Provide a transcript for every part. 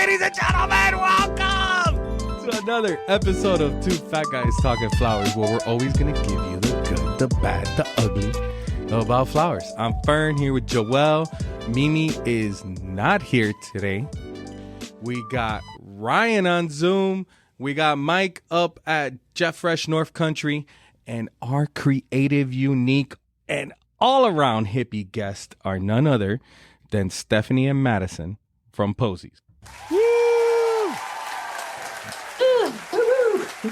Ladies and gentlemen, welcome to another episode of Two Fat Guys Talking Flowers, where we're always going to give you the good, the bad, the ugly about flowers. I'm Fern here with Joelle. Mimi is not here today. We got Ryan on Zoom. We got Mike up at Jeff Fresh North Country. And our creative, unique, and all-around hippie guests are none other than Stephanie and Madison from Posies. Woo!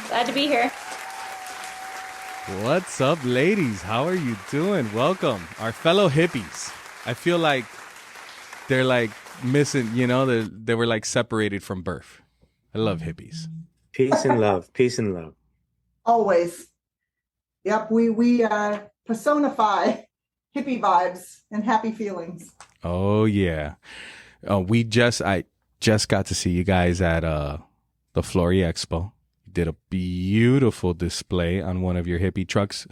Glad to be here. What's up, ladies? How are you doing? Welcome, our fellow hippies. I feel like they're like missing, you know, they were like separated from birth. I love hippies. Peace and love. Peace and love. Always. Yep, we personify hippie vibes and happy feelings. Oh yeah. I just got to see you guys at the Flory Expo. You did a beautiful display on one of your hippie trucks.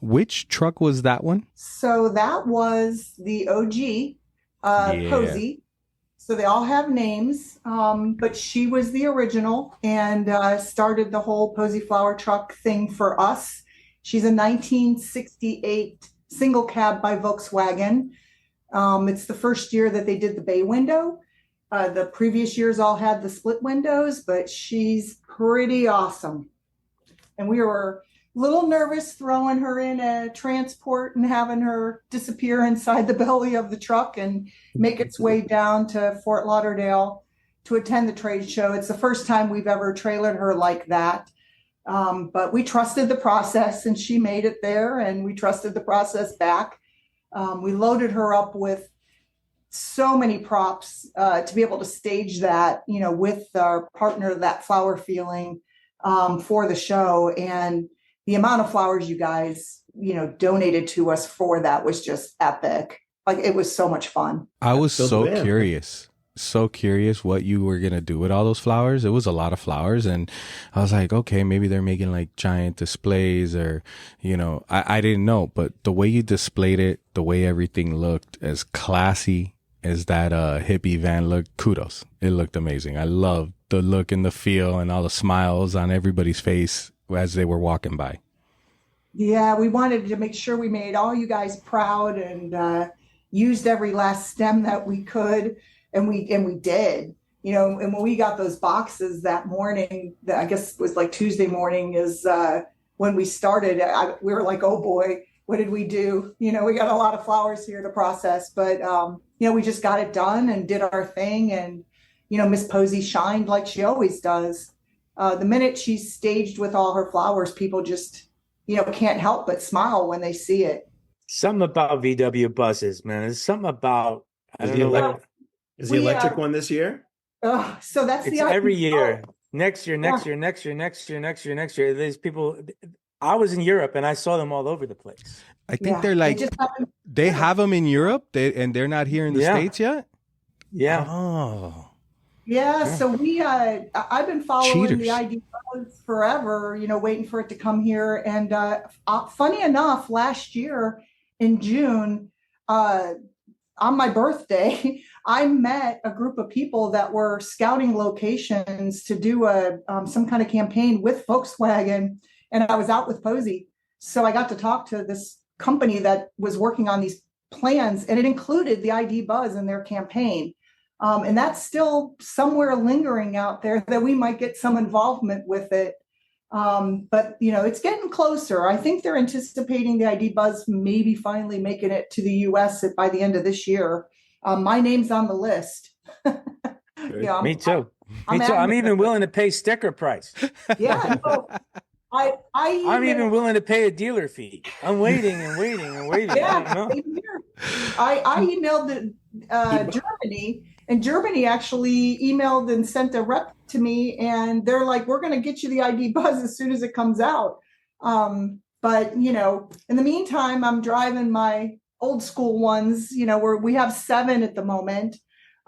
Which truck was that one? So that was the OG Posie. So they all have names, but she was the original and started the whole Posies Flower Truck thing for us. She's a 1968 single cab by Volkswagen. It's the first year that they did the bay window. The previous years all had the split windows, but she's pretty awesome. And we were a little nervous throwing her in a transport and having her disappear inside the belly of the truck and make its way down to Fort Lauderdale to attend the trade show. It's the first time we've ever trailered her like that. But we trusted the process and she made it there, and we trusted the process back. We loaded her up with so many props to be able to stage that, you know, with our partner, That Flower Feeling, for the show. And the amount of flowers you guys, you know, donated to us for that was just epic. Like, it was so much fun. I was so curious what you were going to do with all those flowers. It was a lot of flowers. And I was like, okay, maybe they're making like giant displays or, you know, I didn't know. But the way you displayed it, the way everything looked as classy as that hippie van looked, kudos. It looked amazing. I loved the look and the feel and all the smiles on everybody's face as they were walking by. Yeah, we wanted to make sure we made all you guys proud and used every last stem that we could. And we did, you know, and when we got those boxes that morning, I guess it was like Tuesday morning is when we started, we were like, oh boy, what did we do? You know, we got a lot of flowers here to process, but, you know, we just got it done and did our thing. And, you know, Miss Posie shined like she always does. The minute she's staged with all her flowers, people just, you know, can't help but smile when they see it. Something about VW buses, man. There's something about, I don't know. Is the electric one this year? So that's it's every year. Next year. There's people. I was in Europe and I saw them all over the place. I think they're like, they have them in Europe and they're not here in the States yet? Yeah. Oh. Yeah, so I've been following Cheaters. the ID Buzz forever, you know, waiting for it to come here. And funny enough, last year in June, on my birthday, I met a group of people that were scouting locations to do some kind of campaign with Volkswagen, and I was out with Posie. So I got to talk to this company that was working on these plans, and it included the ID Buzz in their campaign. And that's still somewhere lingering out there that we might get some involvement with it. But, you know, it's getting closer. I think they're anticipating the ID Buzz maybe finally making it to the U.S. by the end of this year. My name's on the list. Yeah, me too. I'm even willing to pay sticker price. Yeah, no, I'm even willing to pay a dealer fee. I'm waiting and waiting and waiting. Yeah, I emailed Germany. And Germany actually emailed and sent a rep to me, and they're like, we're going to get you the ID Buzz as soon as it comes out. But, you know, in the meantime, I'm driving my old school ones, you know, where we have 7 at the moment.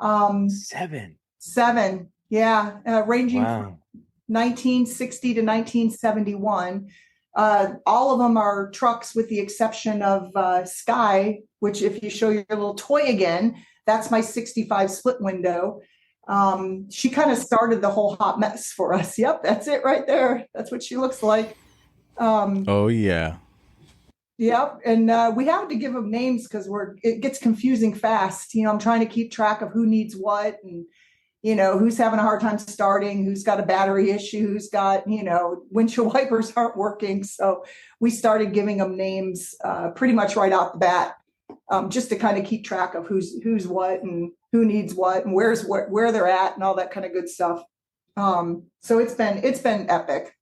7? 7, yeah, ranging from 1960 to 1971. All of them are trucks with the exception of Sky, which if you show your little toy again, that's my 65 split window. She kind of started the whole hot mess for us. Yep, that's it right there. That's what she looks like. Oh yeah. Yep, and we have to give them names because it gets confusing fast. I'm trying to keep track of who needs what, and who's having a hard time starting, who's got a battery issue, who's got windshield wipers aren't working. So we started giving them names pretty much right out the bat, just to kind of keep track of who's what and who needs what and where they're at and all that kind of good stuff. So it's been epic.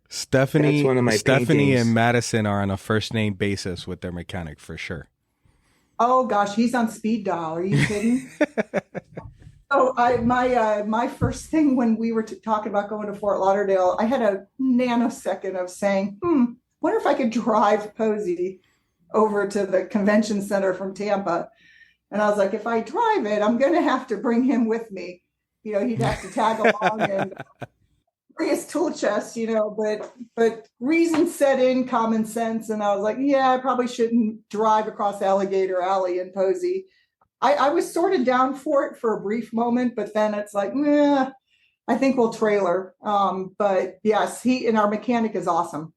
Stephanie paintings. and Madison are on a first name basis with their mechanic for sure. Oh gosh, he's on speed dial. Are you kidding? So my first thing when we were talking about going to Fort Lauderdale, I had a nanosecond of saying, wonder if I could drive Posie over to the convention center from Tampa. And I was like, if I drive it, I'm going to have to bring him with me. He'd have to tag along and bring his tool chest, but reason set in, common sense. And I was like, yeah, I probably shouldn't drive across Alligator Alley in Posie. I was sort of down for it for a brief moment, but then it's like, I think we'll trailer. But yes, our mechanic is awesome.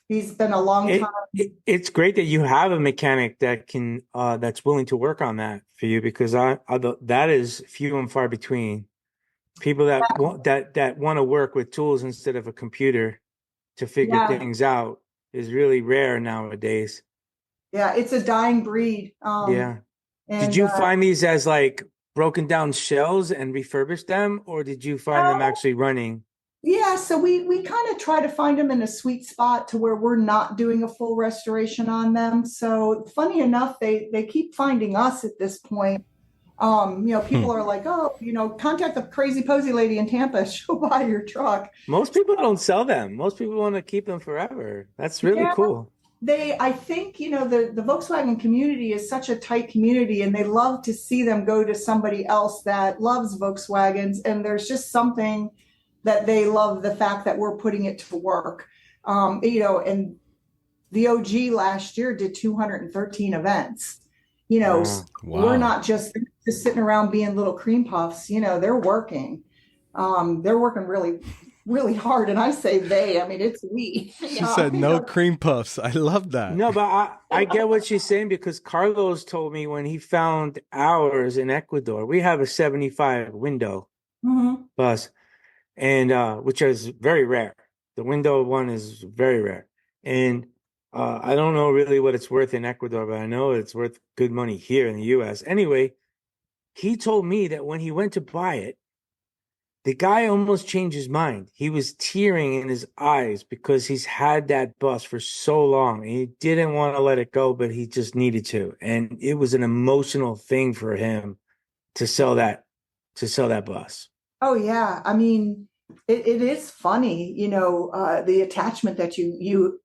He's been a long time. It's great that you have a mechanic that can that's willing to work on that for you, because that is few and far between. People that want to work with tools instead of a computer to figure things out is really rare nowadays. Yeah, it's a dying breed. Did you find these as like broken down shells and refurbish them, or did you find them actually running? Yeah, so we kind of try to find them in a sweet spot to where we're not doing a full restoration on them. So funny enough, they keep finding us at this point. People are like, contact the crazy Posie lady in Tampa. She'll buy your truck. Most people don't sell them. Most people want to keep them forever. That's really cool. I think, the Volkswagen community is such a tight community, and they love to see them go to somebody else that loves Volkswagens. And there's just something that they love, the fact that we're putting it to work. And the OG last year did 213 events. Wow. We're not just sitting around being little cream puffs. They're working. They're working really, really hard. And I say they, it's we. She said no cream puffs. I love that. No, but I get what she's saying, because Carlos told me when he found ours in Ecuador, we have a 75 window bus, and which is very rare. The window one is very rare. And I don't know really what it's worth in Ecuador, but I know it's worth good money here in the U.S. Anyway, he told me that when he went to buy it, the guy almost changed his mind. He was tearing in his eyes because he's had that bus for so long. And he didn't want to let it go, but he just needed to. And it was an emotional thing for him to sell that bus. Oh, yeah. It is funny, the attachment that you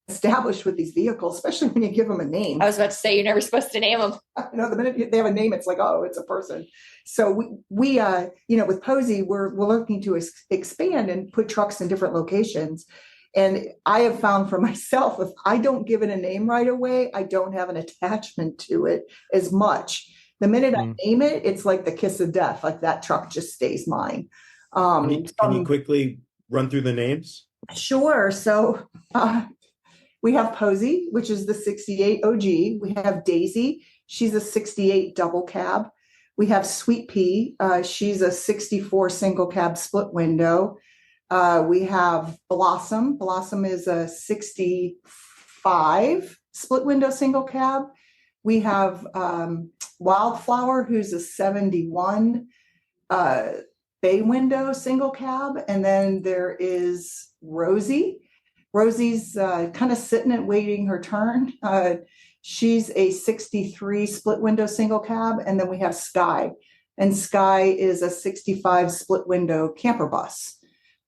established with these vehicles, especially when you give them a name. I was about to say, you're never supposed to name them. The minute they have a name, it's like, oh, it's a person. So we with Posie, we're looking to expand and put trucks in different locations. And I have found for myself, if I don't give it a name right away, I don't have an attachment to it as much. The minute I name it, it's like the kiss of death. Like that truck just stays mine. Can you quickly run through the names? Sure. So we have Posie, which is the 68 OG. We have Daisy. She's a 68 double cab. We have Sweet Pea. She's a 64 single cab split window. We have Blossom. Blossom is a 65 split window single cab. We have Wildflower, who's a 71 bay window single cab. And then there is Rosie. Rosie's kind of sitting and waiting her turn. She's a 63 split window single cab. And then we have Sky. And Sky is a 65 split window camper bus.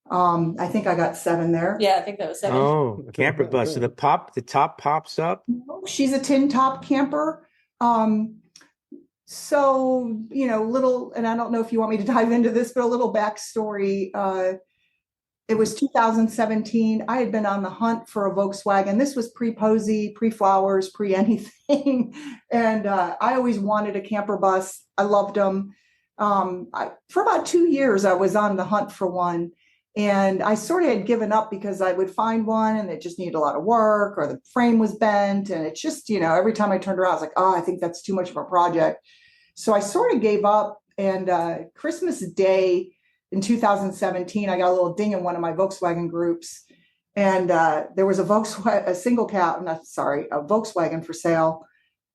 I think I got 7 there. Yeah, I think that was 7. Oh, camper bus. So the top pops up? She's a tin top camper. So, little, and I don't know if you want me to dive into this, but a little backstory. It was 2017. I had been on the hunt for a Volkswagen. This was pre-Posie, pre-Flowers, pre-anything. And I always wanted a camper bus. I loved them. for about 2 years, I was on the hunt for one. And I sort of had given up because I would find one and it just needed a lot of work, or the frame was bent. And it's just, every time I turned around, I was like, oh, I think that's too much of a project. So I sort of gave up. And Christmas Day in 2017, I got a little ding in one of my Volkswagen groups. And there was a Volkswagen for sale,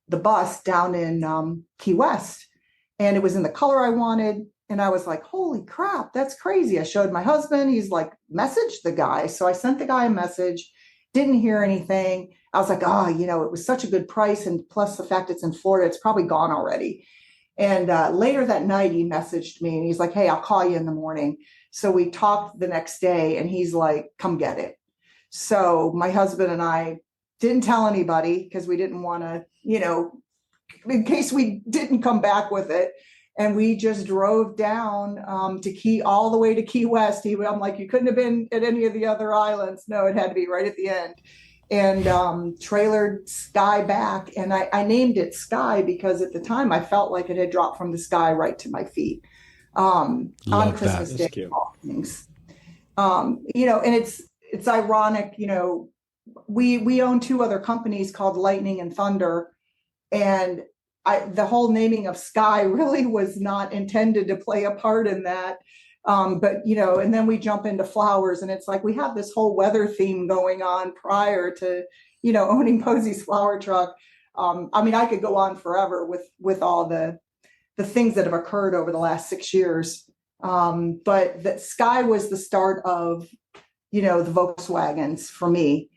the bus down in Key West. And it was in the color I wanted. And I was like, holy crap, that's crazy. I showed my husband. He's like, message the guy. So I sent the guy a message, didn't hear anything. I was like, it was such a good price. And plus the fact it's in Florida, it's probably gone already. And later that night, he messaged me and he's like, hey, I'll call you in the morning. So we talked the next day and he's like, come get it. So my husband and I didn't tell anybody because we didn't want to, in case we didn't come back with it. And we just drove down all the way to Key West. I'm like, you couldn't have been at any of the other islands. No, it had to be right at the end. And trailered Sky back. And I named it Sky because at the time I felt like it had dropped from the sky right to my feet on Christmas Day. Things. And it's ironic, we own 2 other companies called Lightning and Thunder. And the whole naming of Sky really was not intended to play a part in that. But, and then we jump into flowers and it's like, we have this whole weather theme going on prior to, owning Posies Flower Truck. I could go on forever with all the things that have occurred over the last 6 years. But that Sky was the start of, the Volkswagens for me.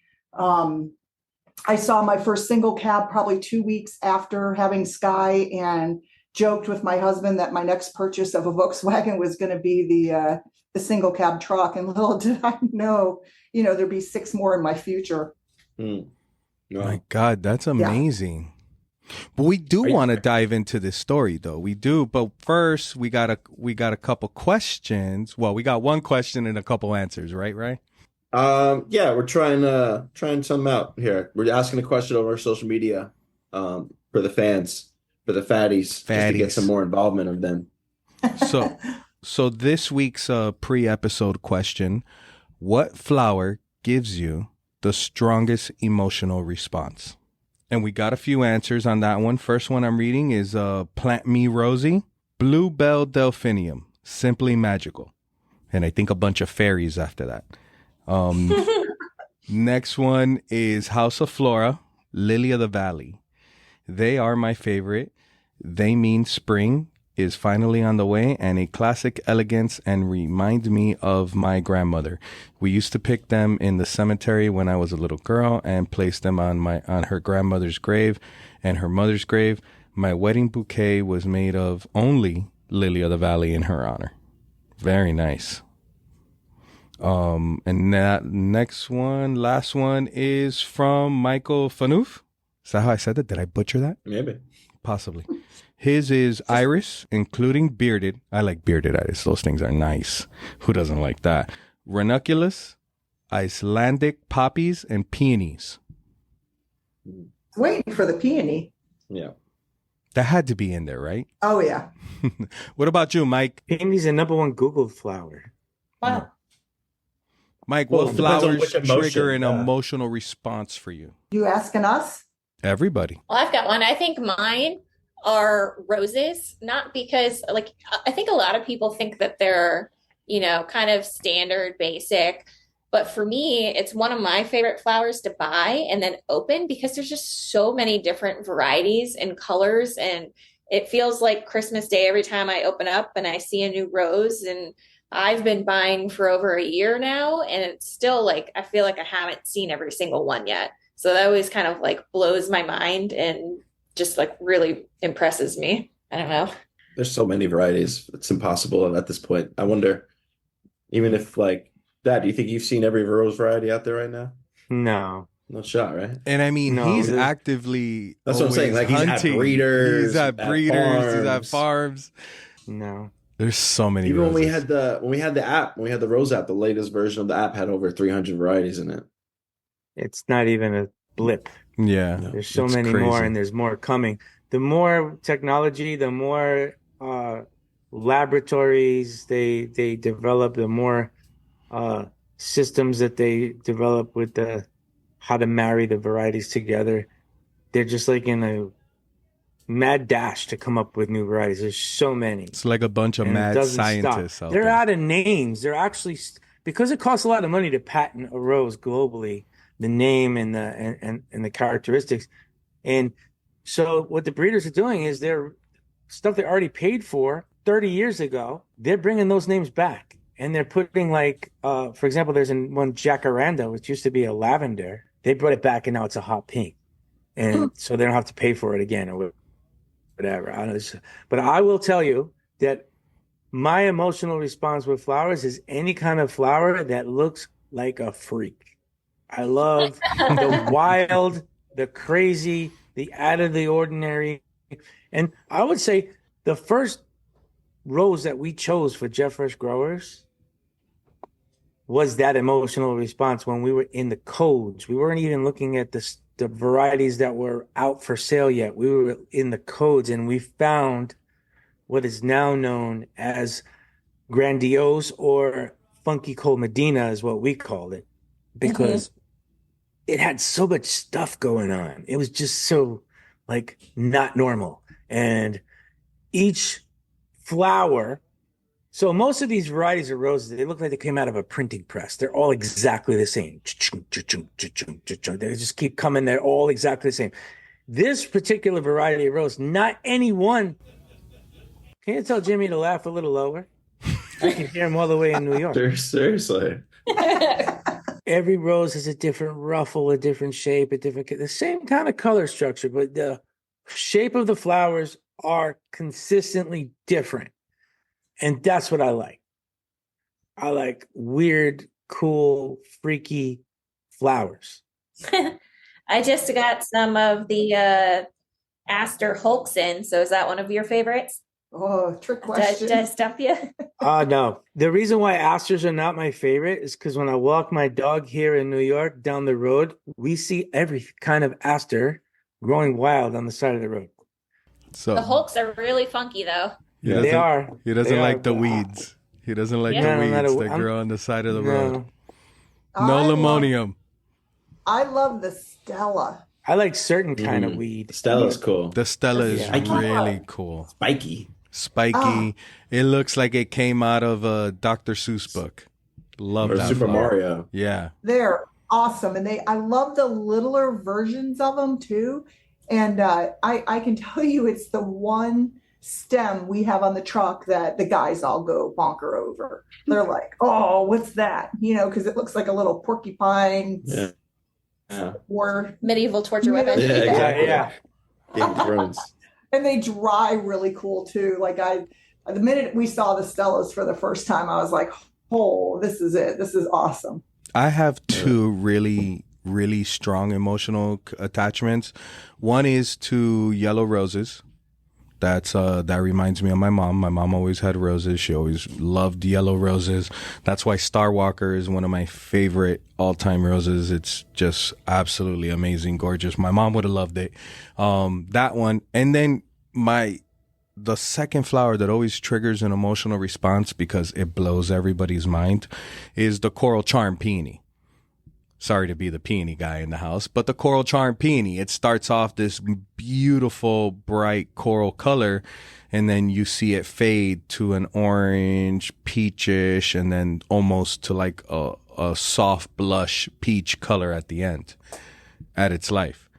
I saw my first single cab probably 2 weeks after having Sky and joked with my husband that my next purchase of a Volkswagen was going to be the single cab truck. And little did I know, there'd be 6 more in my future. Wow. My God, that's amazing. Yeah. But we do want to dive into this story though. We do. But first we got a couple questions. Well, we got one question and a couple answers, right? We're trying something out here. We're asking a question over our social media for the fans, for the fatties, just to get some more involvement of them. So this week's pre-episode question: what flower gives you the strongest emotional response? And we got a few answers on that one. First one I'm reading is Plant Me Rosie, Bluebell Delphinium, Simply Magical, and I think a bunch of fairies after that. Next one is House of Flora, Lily of the Valley. They are my favorite. They mean spring is finally on the way, and a classic elegance, and remind me of my grandmother. We used to pick them in the cemetery when I was a little girl and place them on her grandmother's grave and her mother's grave. My wedding bouquet was made of only Lily of the Valley in her honor. Very nice. And that last one is from Michael Fanouf. Is that how I said that? Did I butcher that? Maybe. Possibly. His is iris, including bearded. I like bearded iris. Those things are nice. Who doesn't like that? Ranunculus, Icelandic poppies, and peonies. Waiting for the peony. Yeah. That had to be in there, right? Oh, yeah. What about you, Mike? Peony's the number 1 Googled flower. Wow. Mike, what flowers trigger an emotional response for you? You asking us? Everybody. Well, I've got one. I think mine are roses, not because I think a lot of people think that they're, kind of standard basic, but for me, it's one of my favorite flowers to buy and then open because there's just so many different varieties and colors, and it feels like Christmas Day every time I open up and I see a new rose. And I've been buying for over a year now, and it's still I feel like I haven't seen every single one yet. So that always kind of blows my mind and just really impresses me. I don't know. There's so many varieties. It's impossible at this point. I wonder, even if Dad, do you think you've seen every rose variety out there right now? No. No shot, right? And I mean, he's actively. That's what I'm saying. He's hunting. at breeders. He's at breeders. He's at farms. No. There's so many. Even roses. when we had the Rose app, the latest version of the app had over 300 varieties in it. It's not even a blip. Yeah. There's so many more, and there's more coming. The more technology, the more laboratories. They develop the more systems that they develop with the how to marry the varieties together. They're just like in a mad dash to come up with new varieties. There's so many. It's like a bunch of And it mad doesn't scientists stop. out They're there. out of names. They're actually because it costs a lot of money to patent a rose globally, the name and the characteristics. And so what the breeders are doing is they're stuff they already paid for 30 years ago. They're bringing those names back. And they're putting like, for example, there's one jacaranda, which used to be a lavender. They brought it back and now it's a hot pink. And so they don't have to pay for it again or whatever. I don't know. But I will tell you that my emotional response with flowers is any kind of flower that looks like a freak. I love the wild, the crazy, the out of the ordinary. And I would say the first rose that we chose for Jeff Fresh Growers was that emotional response when we were in the codes. We weren't even looking at the varieties that were out for sale yet. We were in the codes and we found what is now known as grandiose or funky cold Medina is what we called it because it had so much stuff going on. It was just so like not normal. And each flower, so most of these varieties of roses, they look like they came out of a printing press. They're all exactly the same. They just keep coming. They're all exactly the same. This particular variety of rose, not any one. Can you tell Jimmy to laugh a little lower? I can hear him all the way in New York. Seriously. Every rose has a different ruffle, a different shape, the same kind of color structure, but the shape of the flowers are consistently different. And that's what I like. I like weird, cool, freaky flowers. I just got some of the Aster Holkson. So is that one of your favorites? Oh, trick question. Did I stump you? No. The reason why asters are not my favorite is because when I walk my dog here in New York down the road, we see every kind of aster growing wild on the side of the road. So the Hulks are really funky, though. They are. He doesn't They like are, the but weeds. He doesn't like Yeah. the No, weeds no, that grow on the side of the No. road. No I limonium. I love the Stella. I like certain kind of weed. Stella's cool. The Stella is Yeah. really cool. Spiky. Spiky. It looks like it came out of a Dr. Seuss book. Love Or that Super flower. Mario. Yeah. They're awesome, and I love the littler versions of them too. And I can tell you, it's the one stem we have on the truck that the guys all go bonker over. They're like, "Oh, what's that?" You know, because it looks like a little porcupine. Yeah. Yeah. Or Medieval torture weapon. Yeah, exactly. Yeah. Game of Thrones. and they dry really cool too. Like the minute we saw the Stellas for the first time, I was like, "Oh, this is it. This is awesome." I have two really, really strong emotional attachments. One is to yellow roses. That reminds me of my mom. My mom always had roses. She always loved yellow roses. That's why Star Walker is one of my favorite all-time roses. It's just absolutely amazing, gorgeous. My mom would have loved it. That one. And then the second flower that always triggers an emotional response because it blows everybody's mind is the coral charm peony. Sorry to be the peony guy in the house, but the coral charm peony, it starts off this beautiful, bright coral color, and then you see it fade to an orange, peachish, and then almost to like a soft blush peach color at the end, at its life.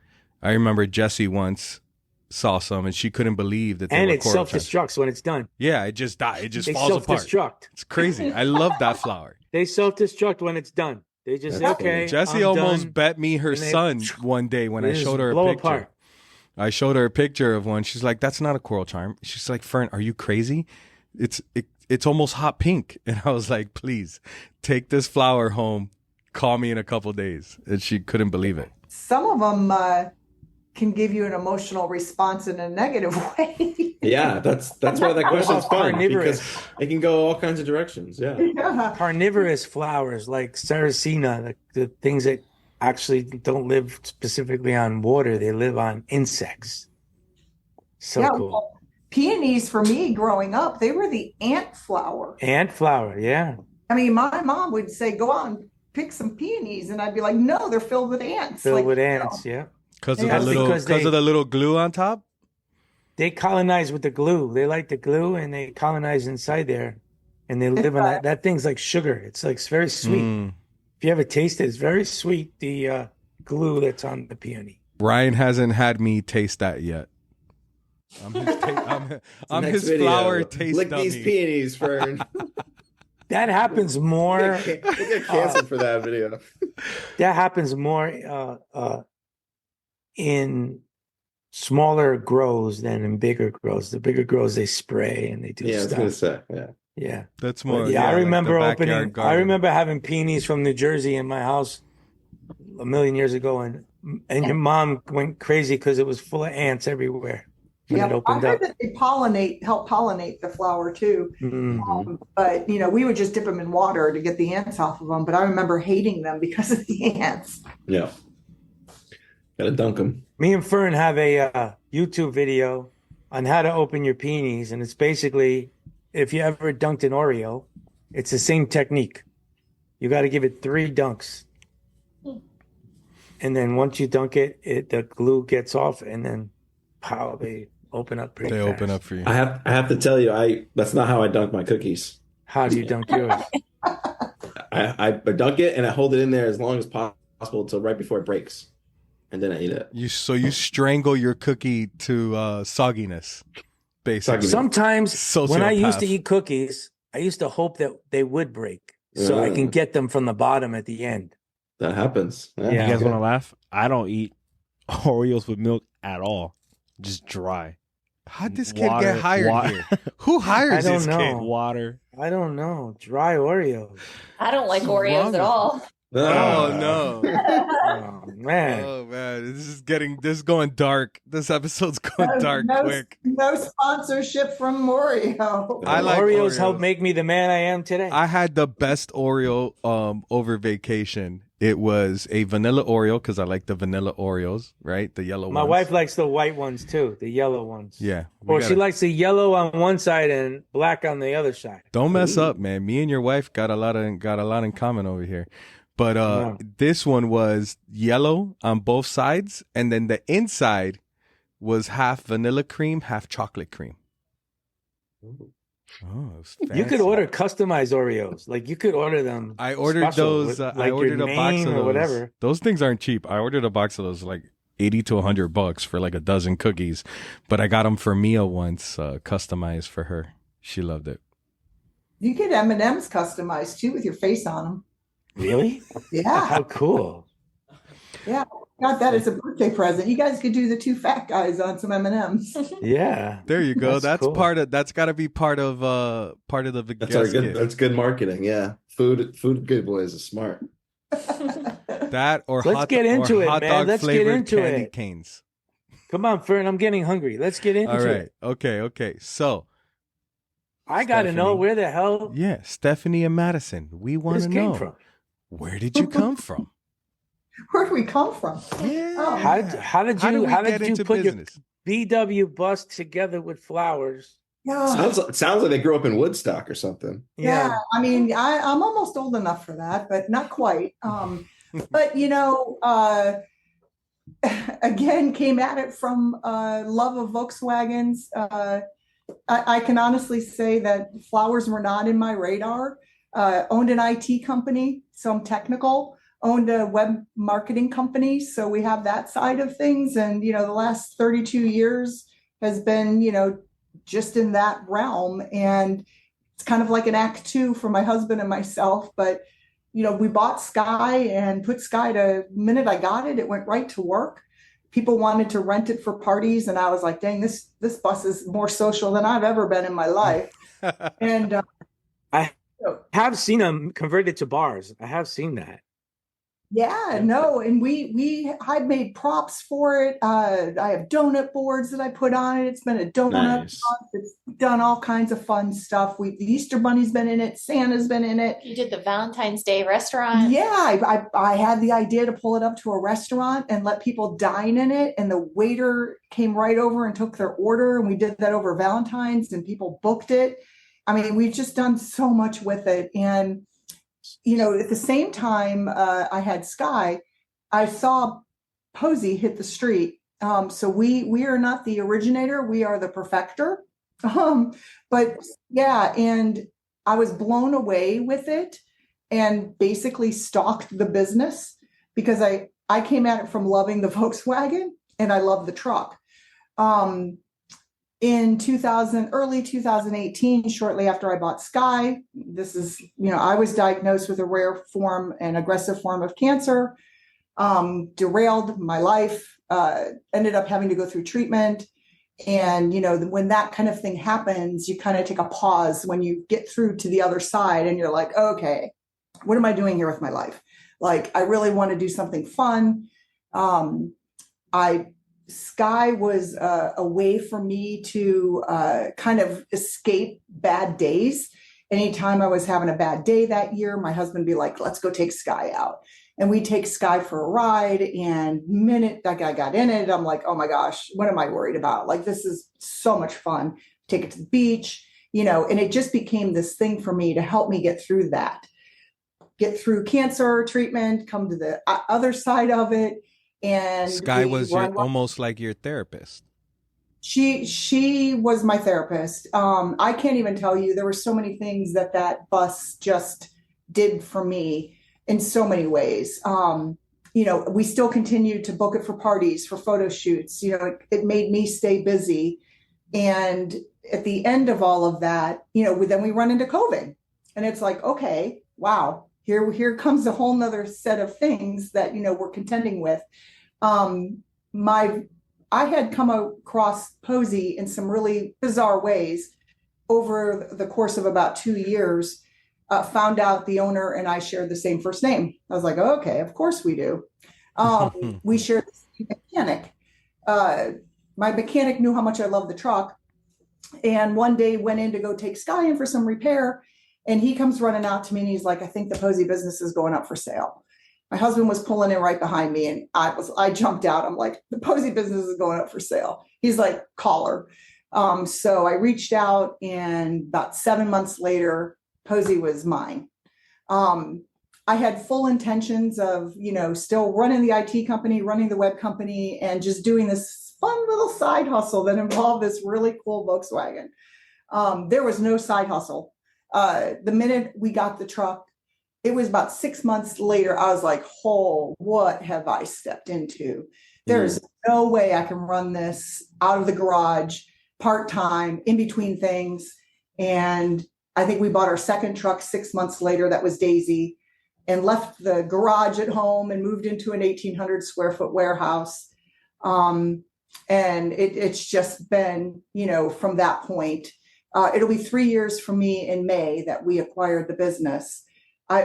I remember Jessie once saw some, and she couldn't believe that they And were it coral charms. self-destructs when it's done. Yeah, it just dies. It just They falls apart. self-destruct. It's crazy. I love that flower. They self-destruct when it's done. They just say, That's okay. Jessie I'm almost done. bet me her And they- son one day when I They showed just her a blow picture. apart. I showed her a picture of one. She's like, "That's not a coral charm." She's like, "Fern, are you crazy? It's almost hot pink." And I was like, "Please take this flower home. Call me in a couple days." And she couldn't believe it. Some of them can give you an emotional response in a negative way. Yeah, that's why that question's fun Carnivorous. because it can go all kinds of directions. Yeah. Yeah. Carnivorous flowers like Sarasina, the things that actually don't live specifically on water, they live on insects. So Yeah, cool. well, peonies for me growing up, they were the ant flower. Ant flower, yeah. I mean, my mom would say, go out and pick some peonies. And I'd be like, no, they're filled with ants. Filled with ants, yeah. Because of the little glue on top? They colonize with the glue. They like the glue and they colonize inside there. And they live on that. That thing's like sugar. It's like, it's very sweet. If you ever taste it, it's very sweet, the glue that's on the peony. Brian hasn't had me taste that yet. I'm his flower taste Lick dummy. these peonies, Fern. That happens more. We'll get canceled for that video. That happens more in smaller grows than in bigger grows. The bigger grows, they spray and they do stuff. I was gonna say, yeah. That's more. I remember like I remember having peonies from New Jersey in my house a million years ago, and your mom went crazy because it was full of ants everywhere. When it opened I heard up. that they help pollinate the flower too. Mm-hmm. But we would just dip them in water to get the ants off of them. But I remember hating them because of the ants. Yeah. Gotta dunk them. Me and Fern have a YouTube video on how to open your peonies, and it's basically, if you ever dunked an Oreo, it's the same technique. You got to give it 3 dunks. And then once you dunk it, the glue gets off, and then pow, they open up pretty fast. They open up for you. I have to tell you, that's not how I dunk my cookies. How do you dunk yours? I dunk it and I hold it in there as long as possible until right before it breaks, and then I eat it. You strangle your cookie to sogginess, basically. Sometimes when I used to eat cookies, I used to hope that they would break so I can get them from the bottom at the end. That happens. Yeah. You guys want to laugh? I don't eat Oreos with milk at all. Just dry. How'd this kid get hired here? Who hires this kid? Water. I don't know. Dry Oreos. I don't like Oreos at all. Oh no. Oh man. Oh man. This is going dark. This episode's going dark quick. No sponsorship from Oreo. I like Oreos help make me the man I am today. I had the best Oreo over vacation. It was a vanilla Oreo because I like the vanilla Oreos, right? The yellow ones. My wife likes the white ones too, the yellow ones. Yeah. She likes the yellow on one side and black on the other side. Don't mess up, man. Me and your wife got a lot in common over here. But this one was yellow on both sides, and then the inside was half vanilla cream, half chocolate cream. Oh, it was fancy. You could order customized Oreos. Like you could order them. I ordered those. I ordered a box of those. Or whatever. Those things aren't cheap. I ordered a box of those like $80 to $100 for like a dozen cookies. But I got them for Mia once, customized for her. She loved it. You get M&Ms customized too with your face on them. Really? Yeah. How cool. Yeah. Got that as a birthday present. You guys could do the 2 fat guys on some M&Ms. Yeah. There you go. That's cool. That's got to be part of the That's good marketing. Yeah. Food good boys is smart. That or Let's get into it, hot man. dog Let's get flavored into candy it. canes. Come on, Fern. I'm getting hungry. Let's get into it. All right. Okay. So I got to know where the hell Stephanie and Madison. We want to know. Came from. Where did you come from? Where did we come from? Yeah. Oh. How did you put business? your VW bus together with flowers? Yeah. Sounds like they grew up in Woodstock or something. Yeah. I mean, I'm almost old enough for that, but not quite. But again, came at it from love of Volkswagens. I can honestly say that flowers were not in my radar. Owned an IT company, so I'm technical. Owned a web marketing company, so we have that side of things. And the last 32 years has been just in that realm. And it's kind of like an act 2 for my husband and myself. But we bought Sky and put Sky to the minute I got it, it went right to work. People wanted to rent it for parties, and I was like, dang, this bus is more social than I've ever been in my life. And I have seen them converted to bars. I have seen that. Yeah, no, and I made props for it. I have donut boards that I put on it. It's been a donut Nice. box. It's done all kinds of fun stuff. The Easter Bunny's been in it. Santa's been in it. You did the Valentine's Day restaurant. Yeah, I had the idea to pull it up to a restaurant and let people dine in it. And the waiter came right over and took their order. And we did that over Valentine's and people booked it. I mean, we've just done so much with it. And at the same time I had Sky, I saw Posie hit the street. So we are not the originator, we are the perfecter. But yeah, and I was blown away with it and basically stalked the business because I came at it from loving the Volkswagen and I love the truck. In early 2018, shortly after I bought Sky, this is, I was diagnosed with a rare form and aggressive form of cancer, derailed my life, ended up having to go through treatment. And, when that kind of thing happens, you kind of take a pause when you get through to the other side and you're like, okay, what am I doing here with my life? Like, I really want to do something fun. Sky was a way for me to kind of escape bad days. Anytime I was having a bad day that year, my husband would be like, let's go take Sky out. And we take Sky for a ride. And the minute that I got in it, I'm like, oh my gosh, what am I worried about? Like, this is so much fun. Take it to the beach, and it just became this thing for me to help me get through that, get through cancer treatment, come to the other side of it. And Sky was almost like your therapist. She was my therapist. I can't even tell you, there were so many things that bus just did for me in so many ways. We still continued to book it for parties, for photo shoots. It made me stay busy. And at the end of all of that, then we run into COVID and it's like, okay, wow. Here comes a whole nother set of things that, we're contending with. I had come across Posie in some really bizarre ways over the course of about 2 years, found out the owner and I shared the same first name. I was like, oh, okay, of course we do. We shared the same mechanic. My mechanic knew how much I loved the truck. And one day went in to go take Sky in for some repair. And he comes running out to me and he's like, I think the Posie business is going up for sale. My husband was pulling in right behind me and I jumped out. I'm like, the Posie business is going up for sale. He's like, call her. So I reached out and about 7 months later, Posie was mine. I had full intentions of, still running the IT company, running the web company, and just doing this fun little side hustle that involved this really cool Volkswagen. There was no side hustle. The minute we got the truck, it was about 6 months later, I was like, oh, what have I stepped into? There's no way I can run this out of the garage part-time in between things. And I think we bought our second truck 6 months later. That was Daisy, and left the garage at home and moved into an 1,800 square foot warehouse. And it's just been, from that point, it'll be 3 years for me in May that we acquired the business.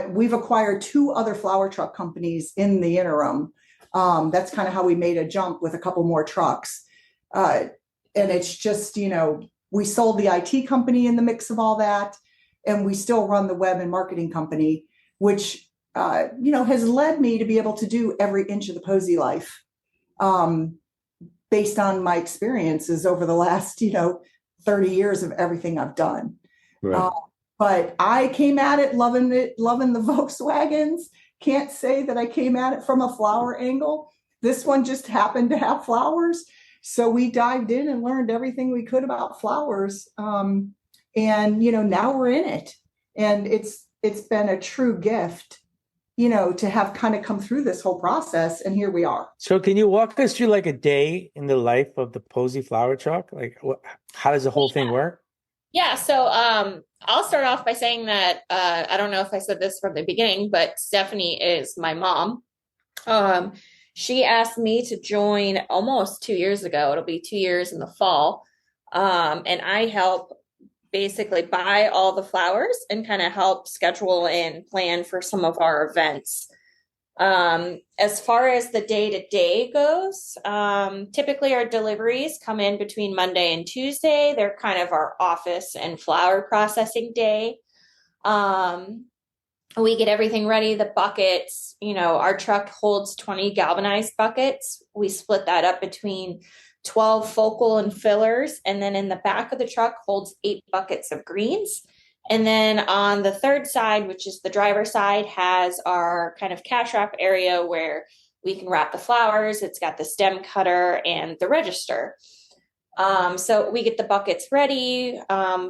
We've acquired 2 other flower truck companies in the interim. That's kind of how we made a jump with a couple more trucks. And it's just, we sold the IT company in the mix of all that. And we still run the web and marketing company, which, has led me to be able to do every inch of the Posie life, based on my experiences over the last, 30 years of everything I've done. Right. But I came at it loving the Volkswagens. Can't say that I came at it from a flower angle. This one just happened to have flowers. So we dived in and learned everything we could about flowers. And, now we're in it. And it's been a true gift, to have kind of come through this whole process. And here we are. So can you walk us through like a day in the life of the Posie Flower Truck? Like, how does the whole thing work? Yeah. So I'll start off by saying that I don't know if I said this from the beginning, but Stephanie is my mom. She asked me to join almost 2 years ago. It'll be 2 years in the fall. And I help basically buy all the flowers and kind of help schedule and plan for some of our events. As far as the day-to-day goes, typically our deliveries come in between Monday and Tuesday. They're kind of our office and flower processing day. We get everything ready, the buckets, our truck holds 20 galvanized buckets. We split that up between 12 focal and fillers. And then in the back of the truck holds 8 buckets of greens. And then on the third side, which is the driver's side, has our kind of cash wrap area where we can wrap the flowers. It's got the stem cutter and the register. So we get the buckets ready.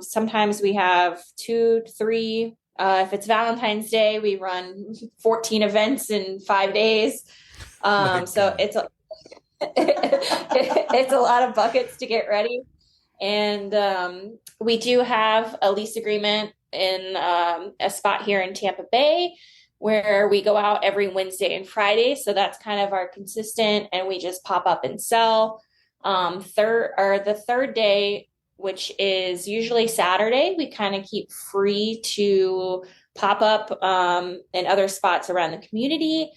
Sometimes we have 2 to 3. If it's Valentine's Day, we run 14 events in 5 days. So it's it's a lot of buckets to get ready. And we do have a lease agreement in a spot here in Tampa Bay where we go out every Wednesday and Friday. So that's kind of our consistent, and we just pop up and sell. The third day, which is usually Saturday, we kind of keep free to pop up in other spots around the community.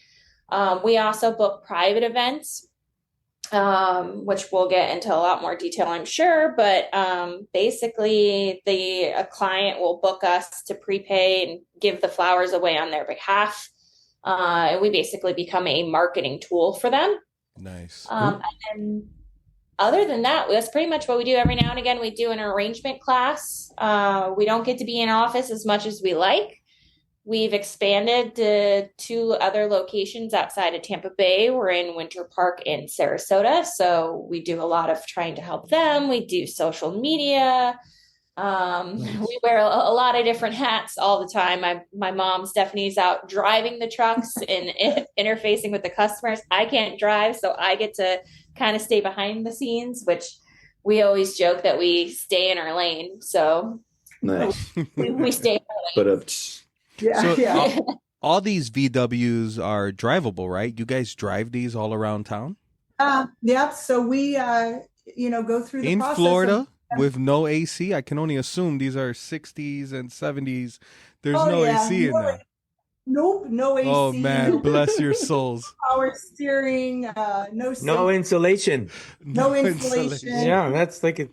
We also book private events, which we'll get into a lot more detail, I'm sure. But basically, a client will book us to prepay and give the flowers away on their behalf. And we basically become a marketing tool for them. Nice. And other than that, that's pretty much what we do. Every now and again, we do an arrangement class. We don't get to be in office as much as we like. We've expanded to 2 other locations outside of Tampa Bay. We're in Winter Park in Sarasota. So we do a lot of trying to help them. We do social media. We wear a lot of different hats all the time. My mom, Stephanie's out driving the trucks and interfacing with the customers. I can't drive, so I get to kind of stay behind the scenes, which we always joke that we stay in our lane. So nice. we stay in our lane. Yeah. All these VWs are drivable, right? You guys drive these all around town? Yeah. So we, go through the in process Florida with no AC. I can only assume these are 60s and 70s. There's no AC in there. Nope, no AC. Oh man, bless your souls. Power steering, no insulation. No insulation. Yeah, that's like an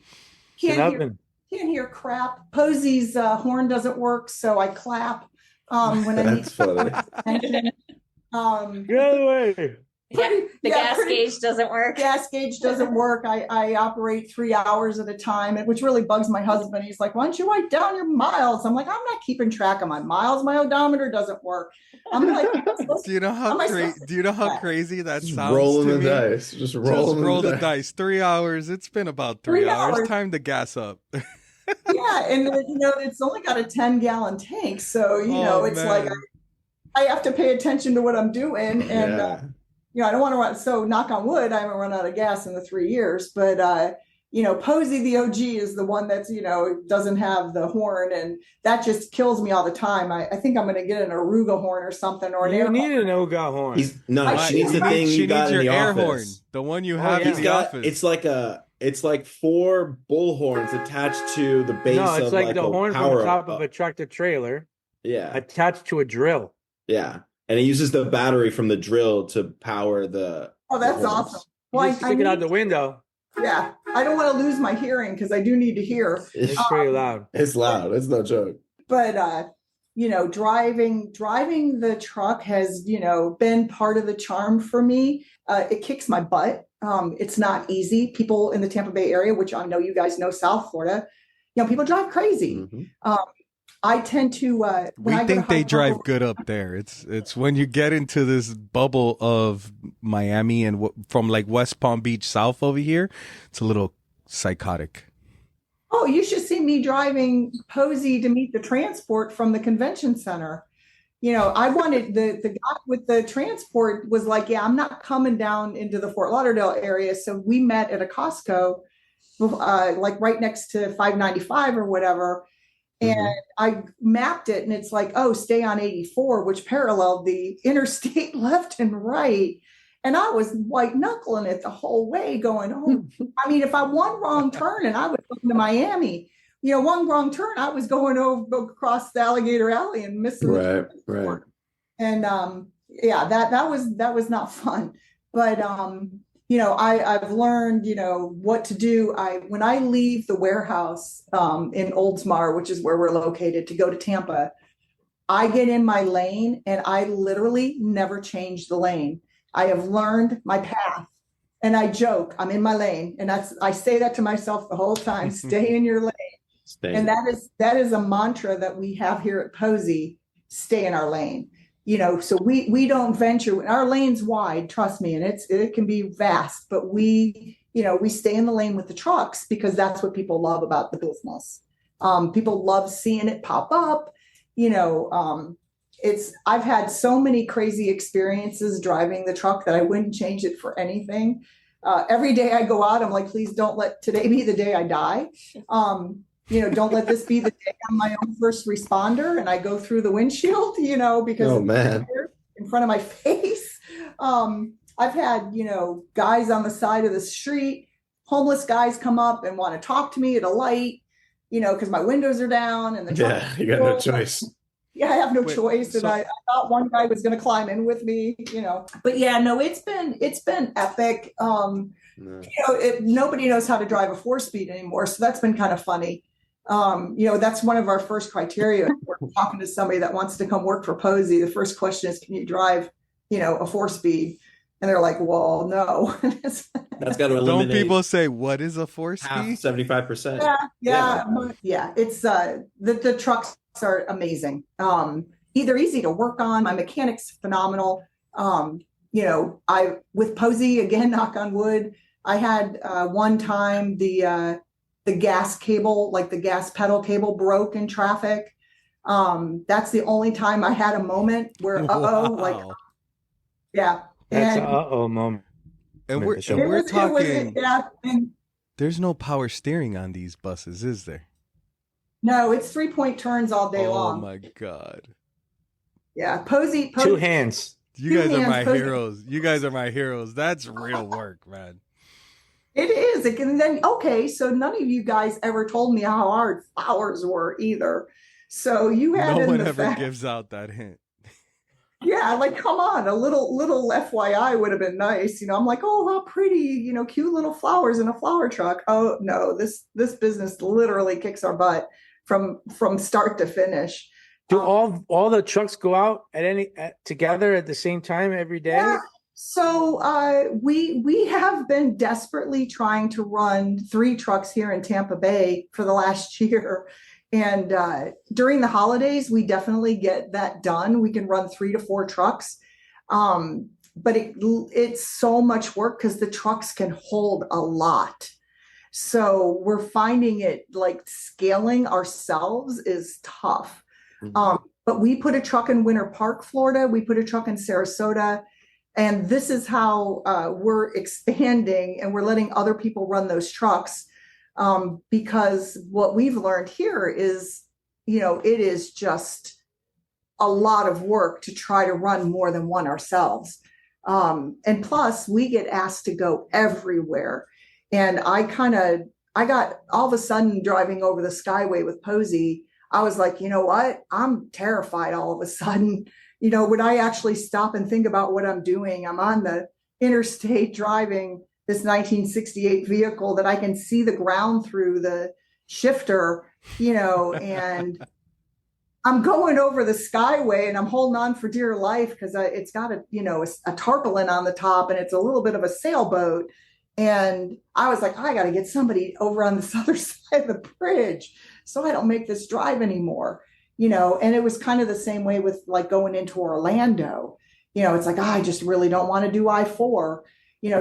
oven. Can't hear crap. Posie's horn doesn't work, so I clap when I need attention. Get away. The gas gauge doesn't work. Gas gauge doesn't work. I operate 3 hours at a time, which really bugs my husband. He's like, "Why don't you write down your miles?" I'm like, "I'm not keeping track of my miles. My odometer doesn't work." I'm like, "Do you know how crazy that just sounds?" Rolling to the me? dice. Just roll the dice. 3 hours. It's been about 3 hours. Time to gas up. Yeah, and it's only got a 10-gallon tank, so it's man. Like I have to pay attention to what I'm doing, and I don't want to run. So knock on wood, I haven't run out of gas in the 3 years, but Posie the OG is the one that's doesn't have the horn, and that just kills me all the time. I think I'm going to get an Aruga horn or something, or an air need an Aruga horn. She needs the thing you got in the air office. Horn, the one you have in the office. It's like 4 bull horns attached to the base. No, it's of like the horn from the top of a tractor trailer. Yeah, attached to a drill. Yeah, and it uses the battery from the drill to power the. Oh, that's awesome! Well, just stick it out the window. Yeah, I don't want to lose my hearing because I do need to hear. It's pretty loud. It's loud. It's no joke. But driving the truck has been part of the charm for me. It kicks my butt. It's not easy. People in the Tampa Bay area, which I know you guys know, South Florida, people drive crazy. Mm-hmm. I tend to. We think they drive good up there. It's when you get into this bubble of Miami and from like West Palm Beach south over here, it's a little psychotic. Oh, you should see me driving Posie to meet the transport from the convention center. I wanted the guy with the transport was like, "Yeah, I'm not coming down into the Fort Lauderdale area." So we met at a Costco, like right next to 595 or whatever. And I mapped it, and it's like, oh, stay on 84, which paralleled the interstate left and right. And I was white knuckling it the whole way going, if I one wrong turn and I was going to Miami, one wrong turn, I was going across the Alligator Alley and missing. Right. And yeah, that was not fun. But I've learned, what to do. When I leave the warehouse in Oldsmar, which is where we're located, to go to Tampa, I get in my lane and I literally never change the lane. I have learned my path. And I joke, I'm in my lane. And I say that to myself the whole time, stay in your lane. And that is a mantra that we have here at Posie, stay in our lane. So we don't venture. Our lane's wide, trust me, and it can be vast, but we stay in the lane with the trucks because that's what people love about the business. People love seeing it pop up. I've had so many crazy experiences driving the truck that I wouldn't change it for anything. Every day I go out, I'm like, please don't let today be the day I die. Don't let this be the day I'm my own first responder and I go through the windshield, because oh man, in front of my face. I've had, guys on the side of the street, homeless guys come up and want to talk to me at a light, because my windows are down and you got no choice. Yeah, I have no choice. And I thought one guy was going to climb in with me, but yeah, no, it's been epic. Nobody knows how to drive a 4-speed anymore. So that's been kind of funny. That's one of our first criteria. We're talking to somebody that wants to come work for Posie. The first question is, can you drive, a 4-speed? And they're like, well, no. That's got to eliminate. Don't people say, what is a 4-speed? 75%. Yeah. It's the trucks are amazing. They're easy to work on. My mechanic's phenomenal. With Posie, again, knock on wood, I had one time the gas cable, like the gas pedal cable, broke in traffic. That's the only time I had a moment where yeah. That's an moment. And we're talking. There's no power steering on these buses, is there? No, it's 3-point turns all day long. Oh my god. Yeah, Posie. 2 hands. You guys are my heroes. You guys are my heroes. That's real work, man. It is. And then, so none of you guys ever told me how hard flowers were either. So you had no one ever gives out that hint. Yeah, like, come on, a little FYI would have been nice. I'm like, oh, how pretty, cute little flowers in a flower truck. Oh no, this business literally kicks our butt from start to finish. Do all the trucks go out together at the same time every day? Yeah. So we have been desperately trying to run 3 trucks here in Tampa Bay for the last year. And during the holidays, we definitely get that done. We can run 3 to 4 trucks. But it's so much work because the trucks can hold a lot. So we're finding it like scaling ourselves is tough. Mm-hmm. But we put a truck in Winter Park, Florida. We put a truck in Sarasota. And this is how we're expanding, and we're letting other people run those trucks. Because what we've learned here is, it is just a lot of work to try to run more than one ourselves. And plus we get asked to go everywhere. And I got all of a sudden driving over the Skyway with Posie. I was like, you know what? I'm terrified all of a sudden. When I actually stop and think about what I'm doing, I'm on the interstate driving this 1968 vehicle that I can see the ground through the shifter, and I'm going over the Skyway and I'm holding on for dear life because it's got a tarpaulin on the top and it's a little bit of a sailboat. And I was like, I got to get somebody over on this other side of the bridge so I don't make this drive anymore, and it was kind of the same way with like going into Orlando. It's like, I just really don't want to do I-4.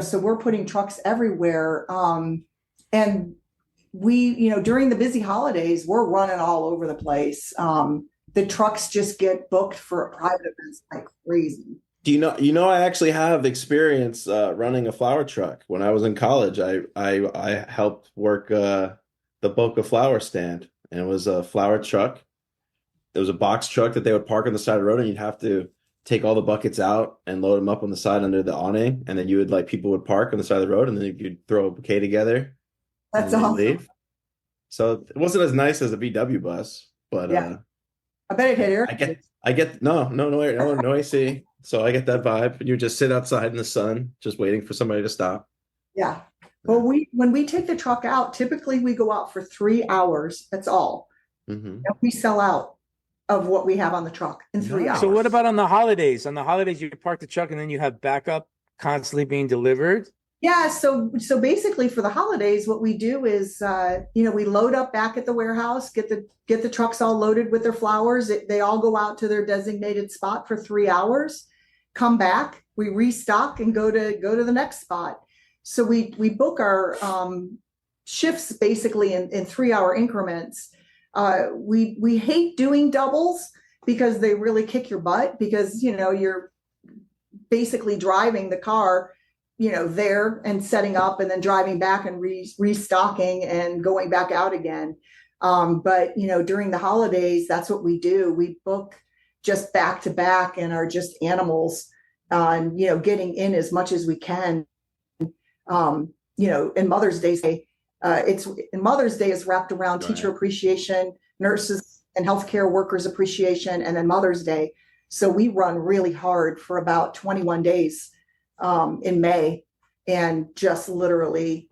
So we're putting trucks everywhere. And we, during the busy holidays, we're running all over the place. The trucks just get booked for private events like crazy. Do you know, I actually have experience running a flower truck. When I was in college, I helped work the Boca flower stand, and it was a flower truck. It was a box truck that they would park on the side of the road, and you'd have to take all the buckets out and load them up on the side under the awning. And then people would park on the side of the road, and then you'd throw a bouquet together. That's awesome. Leave. So it wasn't as nice as a VW bus, but yeah. I bet it hit air. I get no AC. So I get that vibe. You just sit outside in the sun, just waiting for somebody to stop. Yeah. Well, when we take the truck out, typically we go out for 3 hours. That's all. Mm-hmm. And we sell out of what we have on the truck in 3 hours. So what about on the holidays? On the holidays, you park the truck and then you have backup constantly being delivered? Yeah, so basically for the holidays, what we do is, we load up back at the warehouse, get the trucks all loaded with their flowers. They all go out to their designated spot for 3 hours, come back, we restock and go to the next spot. So we book our shifts basically in 3-hour increments. We hate doing doubles because they really kick your butt because, you're basically driving the car, there and setting up and then driving back and restocking and going back out again. But during the holidays, that's what we do. We book just back to back and are just animals on, getting in as much as we can. In Mother's Day, Mother's Day is wrapped around teacher appreciation, nurses and healthcare workers appreciation, and then Mother's Day. So we run really hard for about 21 days in May and just literally,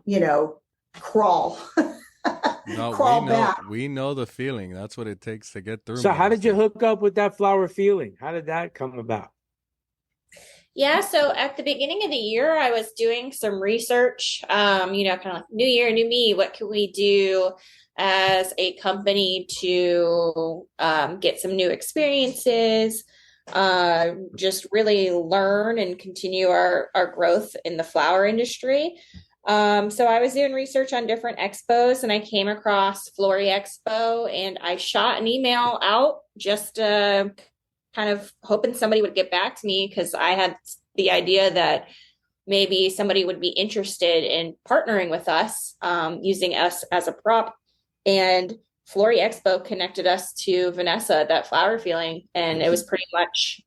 crawl. No, crawl back. We know the feeling. That's what it takes to get through. So how did you hook up with that flower feeling? How did that come about? Yeah, so at the beginning of the year, I was doing some research, kind of like new year, new me. What can we do as a company to get some new experiences, just really learn and continue our growth in the flower industry. So I was doing research on different expos and I came across Flory Expo and I shot an email out just kind of hoping somebody would get back to me because I had the idea that maybe somebody would be interested in partnering with us, using us as a prop. And Flory Expo connected us to Vanessa at that flower feeling. And it was pretty much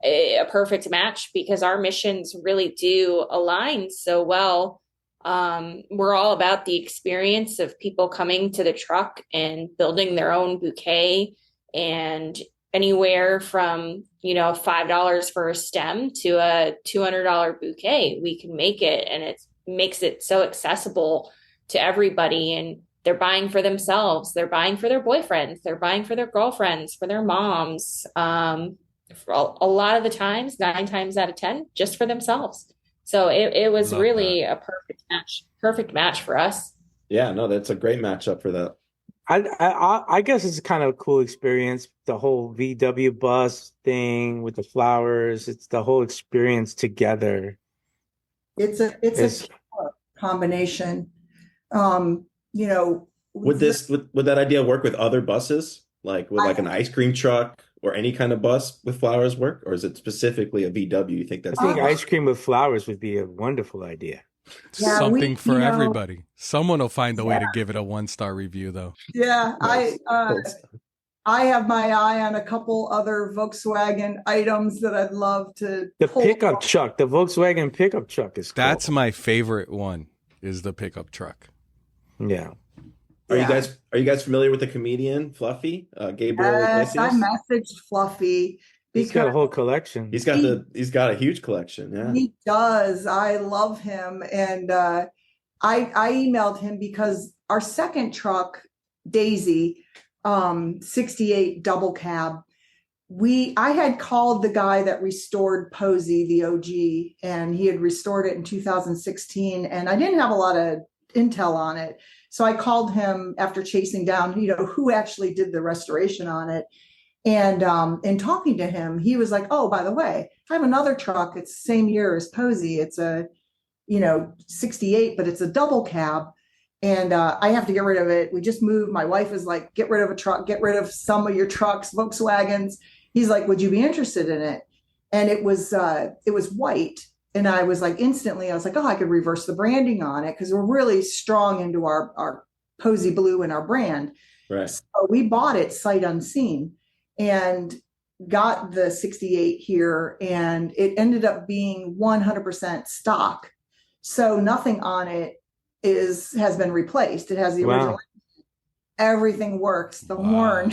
a perfect match because our missions really do align so well. We're all about the experience of people coming to the truck and building their own bouquet, and anywhere from, $5 for a stem to a $200 bouquet, we can make it. And it makes it so accessible to everybody. And they're buying for themselves. They're buying for their boyfriends. They're buying for their girlfriends, for their moms. For a lot of the times, 9 times out of 10, just for themselves. So it was really a perfect match for us. Yeah, no, that's a great matchup for that. I guess it's kind of a cool experience. The whole VW bus thing with the flowers. It's the whole experience together. It's a combination. Would that idea work with other buses? Like with an ice cream truck or any kind of bus with flowers work? Or is it specifically a VW? You think that's I think ice cream with flowers would be a wonderful idea. Yeah, something for everybody. Someone will find a way to give it a 1-star review, though. Yeah, I have my eye on a couple other Volkswagen items that I'd love to. The pickup truck, the Volkswagen pickup truck is cool. That's my favorite one. Is the pickup truck? Yeah. Are you guys familiar with the comedian Fluffy? Gabriel Yes, Iglesias? I messaged Fluffy. He's got a whole collection. He's got a huge collection. Yeah, he does. I love him, and I emailed him because our second truck, Daisy, 68 double cab. I had called the guy that restored Posie, the OG, and he had restored it in 2016, and I didn't have a lot of intel on it, so I called him after chasing down, who actually did the restoration on it. And in talking to him, he was like, oh, by the way, I have another truck. It's the same year as Posie. It's a, 68, but it's a double cab. And I have to get rid of it. We just moved. My wife is like, get rid of a truck, get rid of some of your trucks, Volkswagens. He's like, would you be interested in it? And it was white. And I was like, instantly, I was like, oh, I could reverse the branding on it because we're really strong into our Posie blue and our brand. Right. So we bought it sight unseen and got the 68 here, and it ended up being 100% stock. So nothing on it has been replaced. It has the original. Everything works. The horn.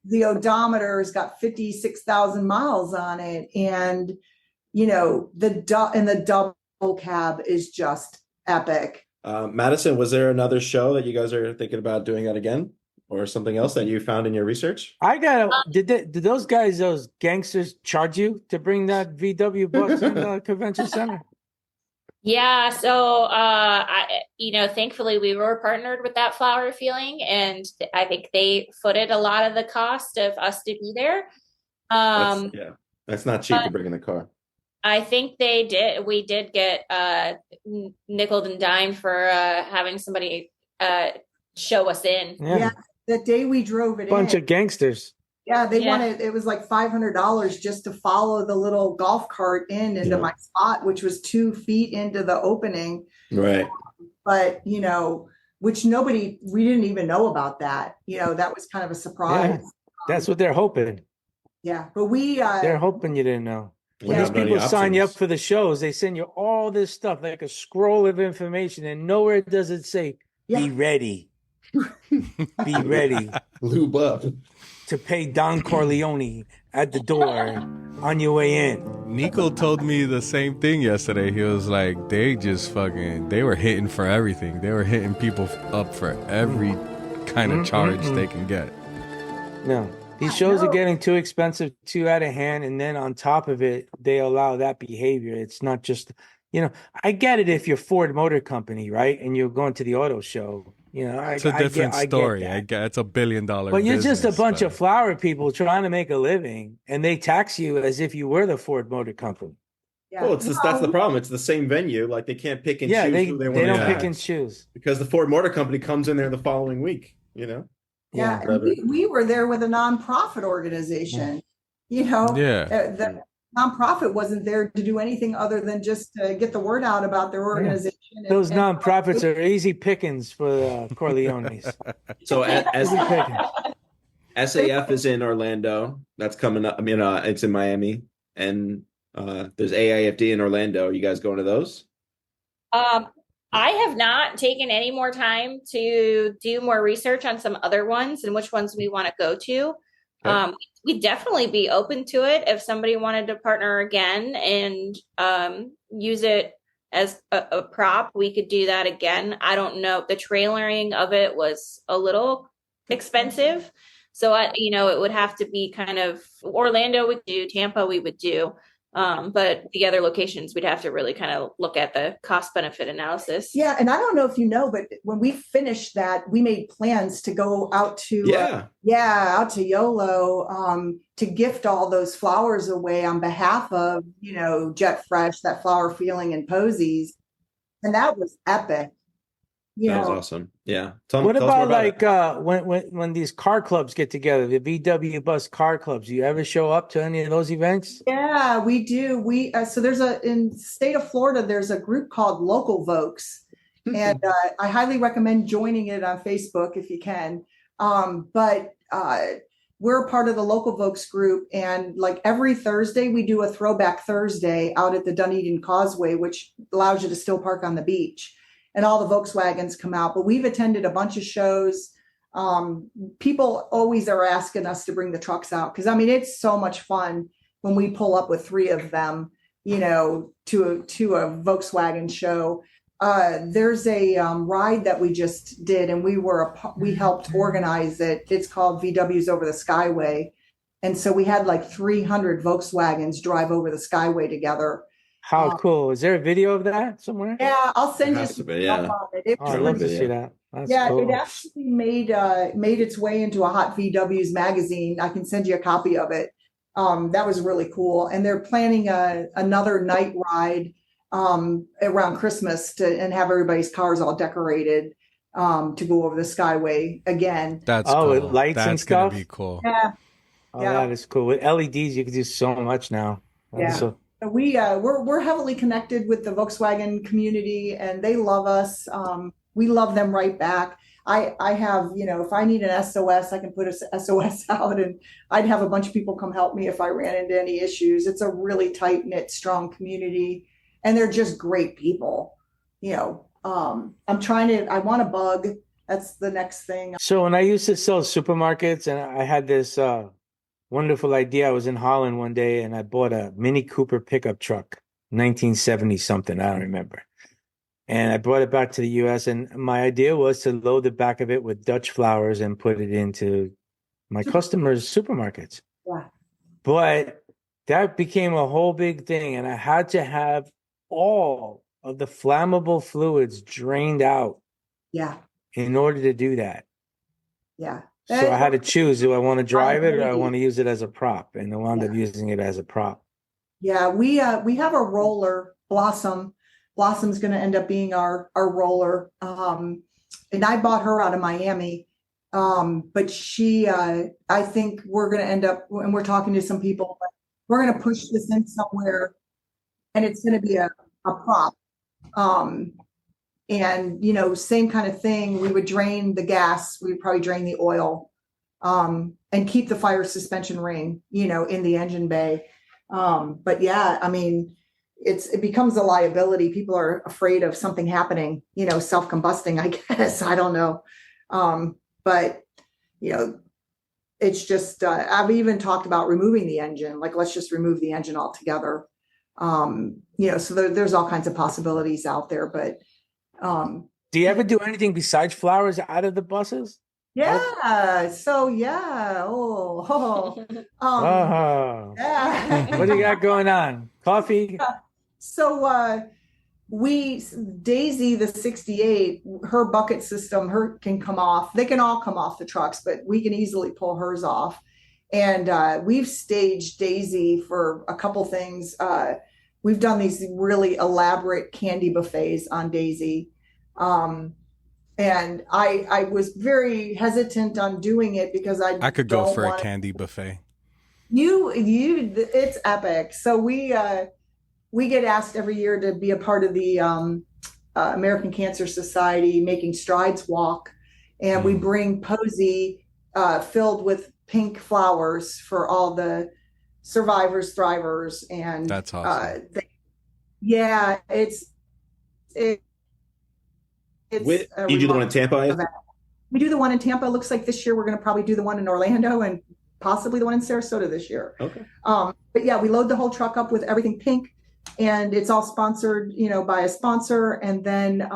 the odometer's got 56,000 miles on it. And, you know, the double cab is just epic. Madison, was there another show that you guys are thinking about doing that again, or something else that you found in your research? Did those guys, those gangsters, charge you to bring that VW bus in the convention center? Yeah, so thankfully we were partnered with that flower feeling, and I think they footed a lot of the cost of us to be there. That's not cheap to bring in the car. I think they did. We did get nickeled and dimed for having somebody show us in. Yeah, the day we drove it, bunch of gangsters. Yeah, they wanted, it was like $500 just to follow the little golf cart into my spot, which was 2 feet into the opening. Right. But, you know, which we didn't even know about that. You know, that was kind of a surprise. Yeah, that's what they're hoping. Yeah, but they're hoping you didn't know. When Yeah. these people sign you up for the shows, they send you all this stuff, like a scroll of information, and nowhere does it say, be ready. Be ready. Lube up. To pay Don Corleone at the door on your way in. Nico told me the same thing yesterday. He was like, they were hitting for everything. They were hitting people up for every kind of charge they can get. No, these shows are getting too expensive, too out of hand. And then on top of it, they allow that behavior. It's not just, I get it if you're Ford Motor Company, right? And you're going to the auto show. It's a different story. I get it's $1 billion. But you're just a bunch of flower people trying to make a living, and they tax you as if you were the Ford Motor Company. Yeah. Well, that's the problem. It's the same venue. Like they can't pick and choose who they want to don't pick and choose. Because the Ford Motor Company comes in there the following week, Yeah, and we were there with a nonprofit organization. The nonprofit wasn't there to do anything other than just to get the word out about their organization. Those nonprofits are easy pickings for the Corleones. So SAF is in Orlando. That's coming up. I mean, it's in Miami, and there's AIFD in Orlando. Are you guys going to those? I have not taken any more time to do more research on some other ones and which ones we want to go to. Okay. We'd definitely be open to it if somebody wanted to partner again and use it as a prop. We could do that again. I don't know. The trailering of it was a little expensive. So, it would have to be kind of Orlando would do, Tampa we would do. But the other locations, we'd have to really kind of look at the cost benefit analysis. Yeah. And I don't know if you know, but when we finished that, we made plans to go out to, out to YOLO, to gift all those flowers away on behalf of, Jet Fresh, that flower feeling and Posies. And that was epic. That was awesome. Yeah. What about like when these car clubs get together, the VW bus car clubs? Do you ever show up to any of those events? Yeah, we do. So there's in the state of Florida, there's a group called Local Vokes, and I highly recommend joining it on Facebook if you can. But we're part of the Local Vokes group, and like every Thursday we do a Throwback Thursday out at the Dunedin Causeway, which allows you to still park on the beach. And all the Volkswagens come out, but we've attended a bunch of shows. People always are asking us to bring the trucks out because it's so much fun when we pull up with 3 of them, to a Volkswagen show. There's a ride that we just did, and we helped organize it. It's called VW's Over the Skyway, and so we had like 300 Volkswagens drive over the Skyway together. How cool. Is there a video of that somewhere? Yeah, I'll send you some stuff on it. I'd love to see that. That's cool. It actually made its way into a Hot VW's magazine. I can send you a copy of it. That was really cool. And they're planning another night ride around Christmas and have everybody's cars all decorated to go over the Skyway again. That's cool. With lights and stuff? That's going to be cool. Yeah. That is cool. With LEDs, you can do so much now. We're heavily connected with the Volkswagen community, and they love us. We love them right back. I have, if I need an SOS, I can put a SOS out, and I'd have a bunch of people come help me if I ran into any issues. It's a really tight knit, strong community, and they're just great people. I want to bug That's the next thing. So when I used to sell supermarkets, and I had this wonderful idea. I was in Holland one day and I bought a Mini Cooper pickup truck, 1970 something, I don't remember. And I brought it back to the US, and my idea was to load the back of it with Dutch flowers and put it into my customers' supermarkets. Yeah. But that became a whole big thing, and I had to have all of the flammable fluids drained out Yeah. in order to do that. Yeah. So I had to choose, do I want to drive it or I agree. want to use it as a prop? And I wound up Yeah. using it as a prop. Yeah, we have a roller, Blossom. Blossom's going to end up being our roller. And I bought her out of Miami. But she, I think we're going to end up, and we're talking to some people, but we're going to push this in somewhere, and it's going to be a prop. And, you know, same kind of thing. We would drain the gas. We would probably drain the oil, and keep the fire suspension ring, you know, in the engine bay. But yeah, I mean, it becomes a liability. People are afraid of something happening, you know, self-combusting, I guess. I don't know. But, you know, it's just, I've even talked about removing the engine, like, let's just remove the engine altogether. You know, so there's all kinds of possibilities out there, but, do you ever do anything besides flowers out of the buses? yeah. So yeah. Oh, yeah. What do you got going on? Coffee? So, Daisy, the 68, her bucket system, can come off. They can all come off the trucks, but we can easily pull hers off. And we've staged Daisy for a couple things. We've done these really elaborate candy buffets on Daisy. And I was very hesitant on doing it because I could go for a candy buffet. It's epic. So we get asked every year to be a part of the American Cancer Society Making Strides Walk, and we bring Posie filled with pink flowers for all the survivors, thrivers, and that's awesome. It's you do the one in Tampa? We do the one in Tampa. It looks like this year we're going to probably do the one in Orlando and possibly the one in Sarasota this year. Okay. But yeah, we load the whole truck up with everything pink, and it's all sponsored, you know, by a sponsor. And then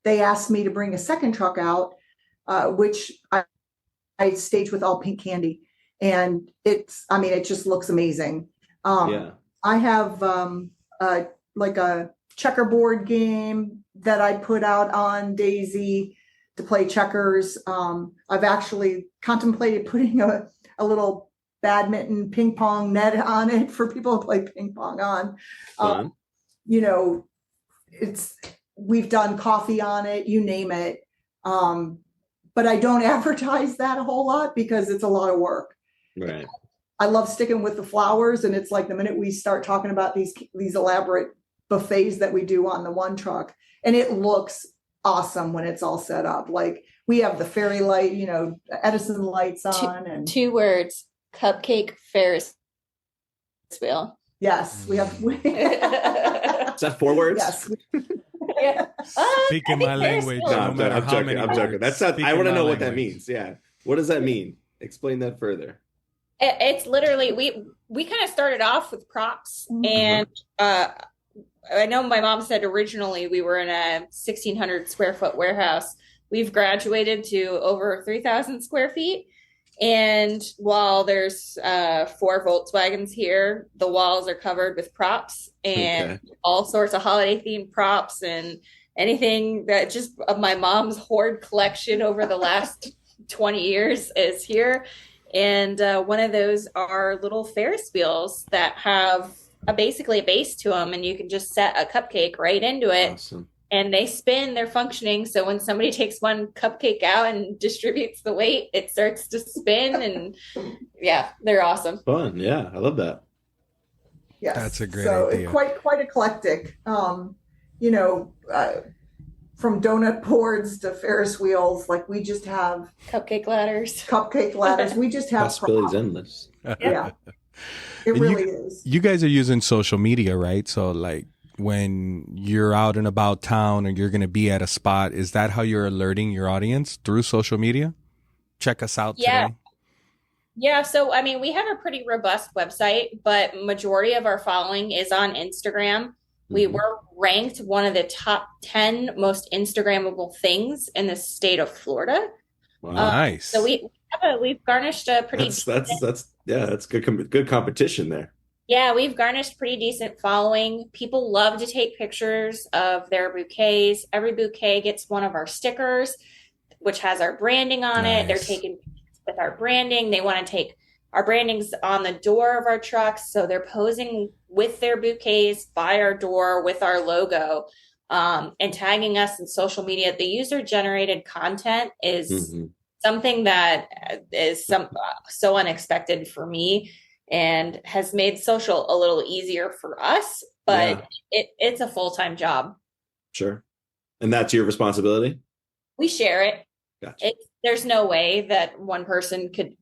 they asked me to bring a second truck out, which I stage with all pink candy, and it just looks amazing. I have like a checkerboard game that I put out on Daisy to play checkers. I've actually contemplated putting a little badminton ping pong net on it for people to play ping pong on. You know, we've done coffee on it, you name it. But I don't advertise that a whole lot because it's a lot of work. Right. I love sticking with the flowers, and it's like the minute we start talking about these elaborate buffets that we do on the one truck, and it looks awesome when it's all set up. Like, we have the fairy light, you know, Edison lights on, and 2 words: cupcake Ferris wheel. yes, we have. Is that 4 words? Yes. Yeah. Speaking my language. No, No matter I'm how joking. many I'm joking. words. That's not. I Speaking want to my know what that language. means. Yeah. What does that mean? Explain that further. It's literally, we kind of started off with props, and I know my mom said originally we were in a 1,600 square foot warehouse. We've graduated to over 3,000 square feet. And while there's 4 Volkswagens here, the walls are covered with props and all sorts of holiday themed props and anything that just of my mom's hoard collection over the last 20 years is here. And one of those are little Ferris wheels that have basically a base to them, and you can just set a cupcake right into it. Awesome. And they spin, they're functioning. So when somebody takes one cupcake out and distributes the weight, it starts to spin. And yeah, they're awesome. Fun. Yeah. I love that. Yes. That's a great idea. Quite eclectic. You know, from donut boards to Ferris wheels, like we just have Cupcake ladders. We just have Possibilities endless. Yeah. It really is. You guys are using social media, right? So like, when you're out and about town or you're going to be at a spot, is that how you're alerting your audience through social media? Check us out today. Yeah, so I mean, we have a pretty robust website, but majority of our following is on Instagram. We were ranked one of the top 10 most Instagrammable things in the state of Florida. Wow. Nice. So we've garnished a pretty that's good competition there. Yeah, we've garnished pretty decent following. People love to take pictures of their bouquets. Every bouquet gets one of our stickers, which has our branding on it. They're taking pictures with our branding. They want to take our brandings on the door of our trucks. So they're posing with their bouquets by our door with our logo, and tagging us in social media. The user-generated content is something that is so unexpected for me and has made social a little easier for us, but it's a full-time job. Sure. And that's your responsibility? We share it. Gotcha. There's no way that one person could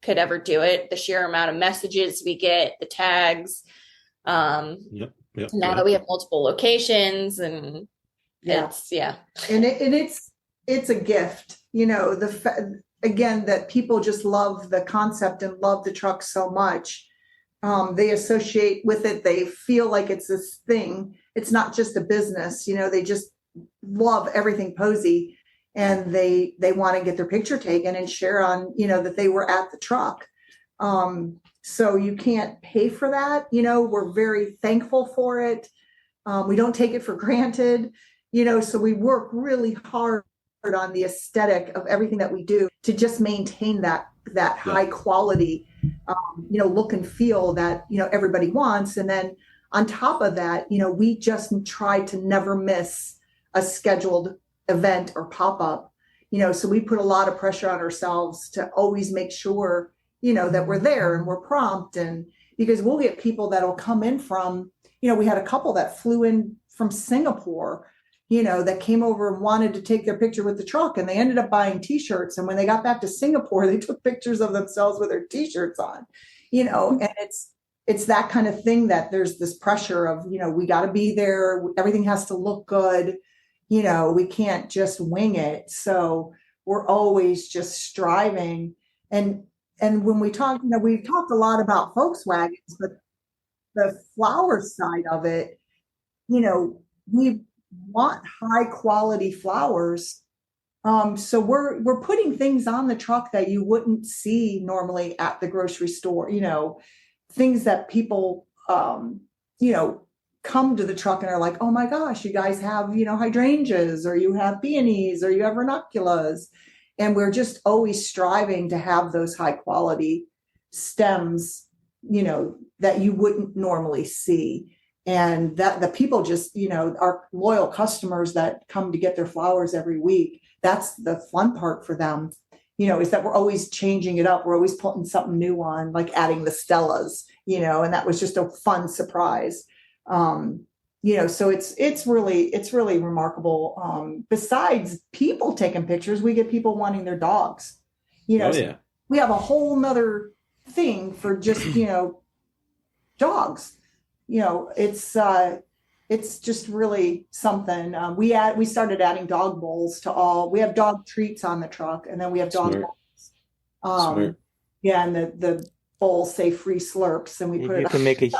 ever do it. The sheer amount of messages we get, the tags. Now that we have multiple locations, and it's a gift, again, that people just love the concept and love the truck so much. They associate with it. They feel like it's this thing. It's not just a business, they just love everything Posie, and they want to get their picture taken and share on, that they were at the truck. So you can't pay for that. We're very thankful for it. We don't take it for granted, so we work really hard on the aesthetic of everything that we do to just maintain that high quality, look and feel that, everybody wants. And then on top of that, we just try to never miss a scheduled event or pop-up, so we put a lot of pressure on ourselves to always make sure, that we're there and we're prompt. And because we'll get people that'll come in from, we had a couple that flew in from Singapore, that came over and wanted to take their picture with the truck, and they ended up buying t-shirts. And when they got back to Singapore, they took pictures of themselves with their t-shirts on, and it's that kind of thing that there's this pressure of, we got to be there. Everything has to look good. We can't just wing it. So we're always just striving. And when we talk, we've talked a lot about Volkswagens, but the flower side of it, we want high quality flowers. So we're putting things on the truck that you wouldn't see normally at the grocery store, things that people, come to the truck and are like, oh my gosh, you guys have, hydrangeas, or you have peonies, or you have ranunculus. And we're just always striving to have those high quality stems, that you wouldn't normally see. And that the people just, our loyal customers that come to get their flowers every week, that's the fun part for them, is that we're always changing it up. We're always putting something new on, like adding the Stellas, and that was just a fun surprise. So it's really remarkable. Besides people taking pictures, we get people wanting their dogs, we have a whole nother thing for just, dogs, it's just really something. We started adding dog bowls we have dog treats on the truck, and then we have dog bowls. And the bowls say free slurps, and we put it. You can make a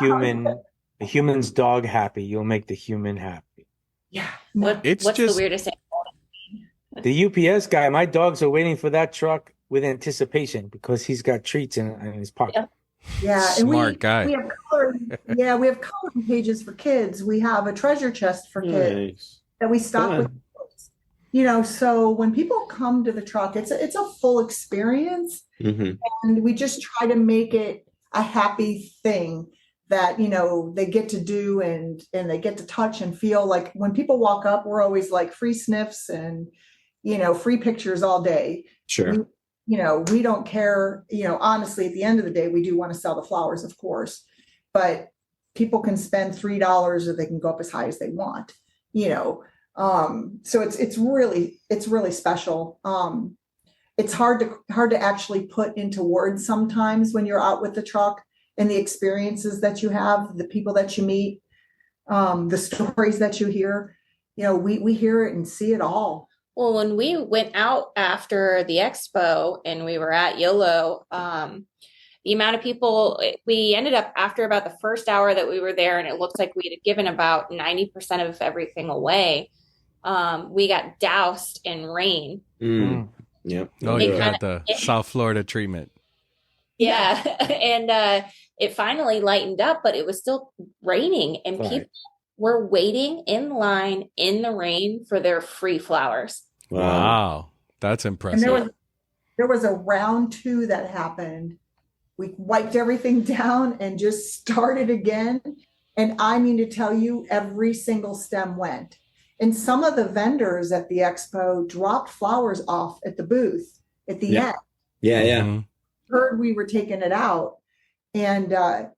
human's dog happy. You'll make the human happy. Yeah. What's the weirdest thing? The UPS guy, my dogs are waiting for that truck with anticipation because he's got treats in his pocket. Yeah. Smart guy. We have coloring pages for kids. We have a treasure chest for kids that we stock with kids. So when people come to the truck, it's a full experience. And we just try to make it a happy thing that, they get to do and they get to touch and feel. Like when people walk up, we're always like free sniffs and, free pictures all day. Sure. We don't care, honestly, at the end of the day, we do want to sell the flowers, of course, but people can spend $3 or they can go up as high as they want, so it's really special. It's hard to actually put into words sometimes when you're out with the truck and the experiences that you have, the people that you meet. the stories that you hear, we hear it and see it all. Well, when we went out after the expo and we were at YOLO, the amount of people, we ended up after about the first hour that we were there, and it looked like we had given about 90% of everything away. We got doused in rain. Yep. Oh, you got the South Florida treatment. Yeah. And it finally lightened up, but it was still raining, and people were waiting in line in the rain for their free flowers. Wow. That's impressive. And there was a round 2 that happened. We wiped everything down and just started again. And I mean to tell you, every single stem went. And some of the vendors at the expo dropped flowers off at the booth at the end. Yeah. Heard we were taking it out. And I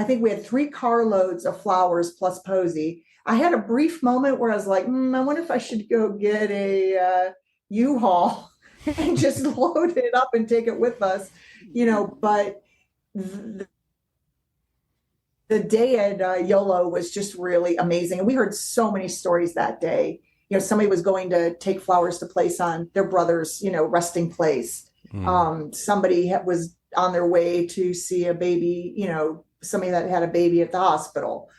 think we had 3 carloads of flowers plus Posie. I had a brief moment where I was like, I wonder if I should go get a U-Haul and just load it up and take it with us, but the day at YOLO was just really amazing. And we heard so many stories that day. Somebody was going to take flowers to place on their brother's, resting place. Somebody was on their way to see a baby, somebody that had a baby at the hospital.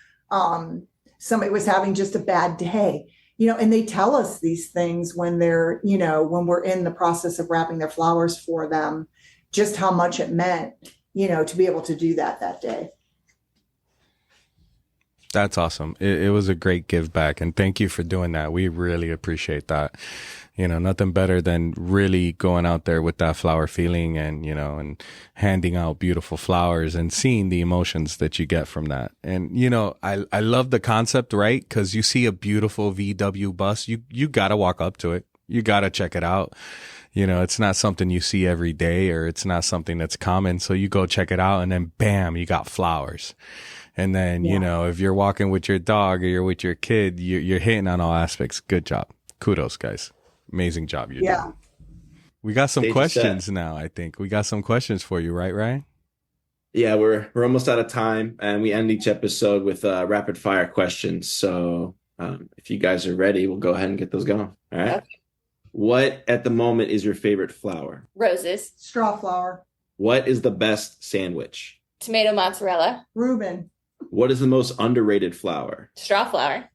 Somebody was having just a bad day, and they tell us these things when they're, when we're in the process of wrapping their flowers for them, just how much it meant, to be able to do that day. That's awesome. It was a great give back, and thank you for doing that. We really appreciate that. Nothing better than really going out there with that flower feeling and, and handing out beautiful flowers and seeing the emotions that you get from that. And, I love the concept, right? Because you see a beautiful VW bus, you got to walk up to it. You got to check it out. It's not something you see every day, or it's not something that's common. So you go check it out, and then bam, you got flowers. And then, if you're walking with your dog or you're with your kid, you're hitting on all aspects. Good job. Kudos, guys. Amazing job you're doing. We got some questions now, I think. We got some questions for you, right, Ryan? Yeah, we're almost out of time, and we end each episode with rapid fire questions. So if you guys are ready, we'll go ahead and get those going. All right. Okay. What at the moment is your favorite flower? Roses. Straw flower. What is the best sandwich? Tomato mozzarella. Reuben. What is the most underrated flower? Straw flower.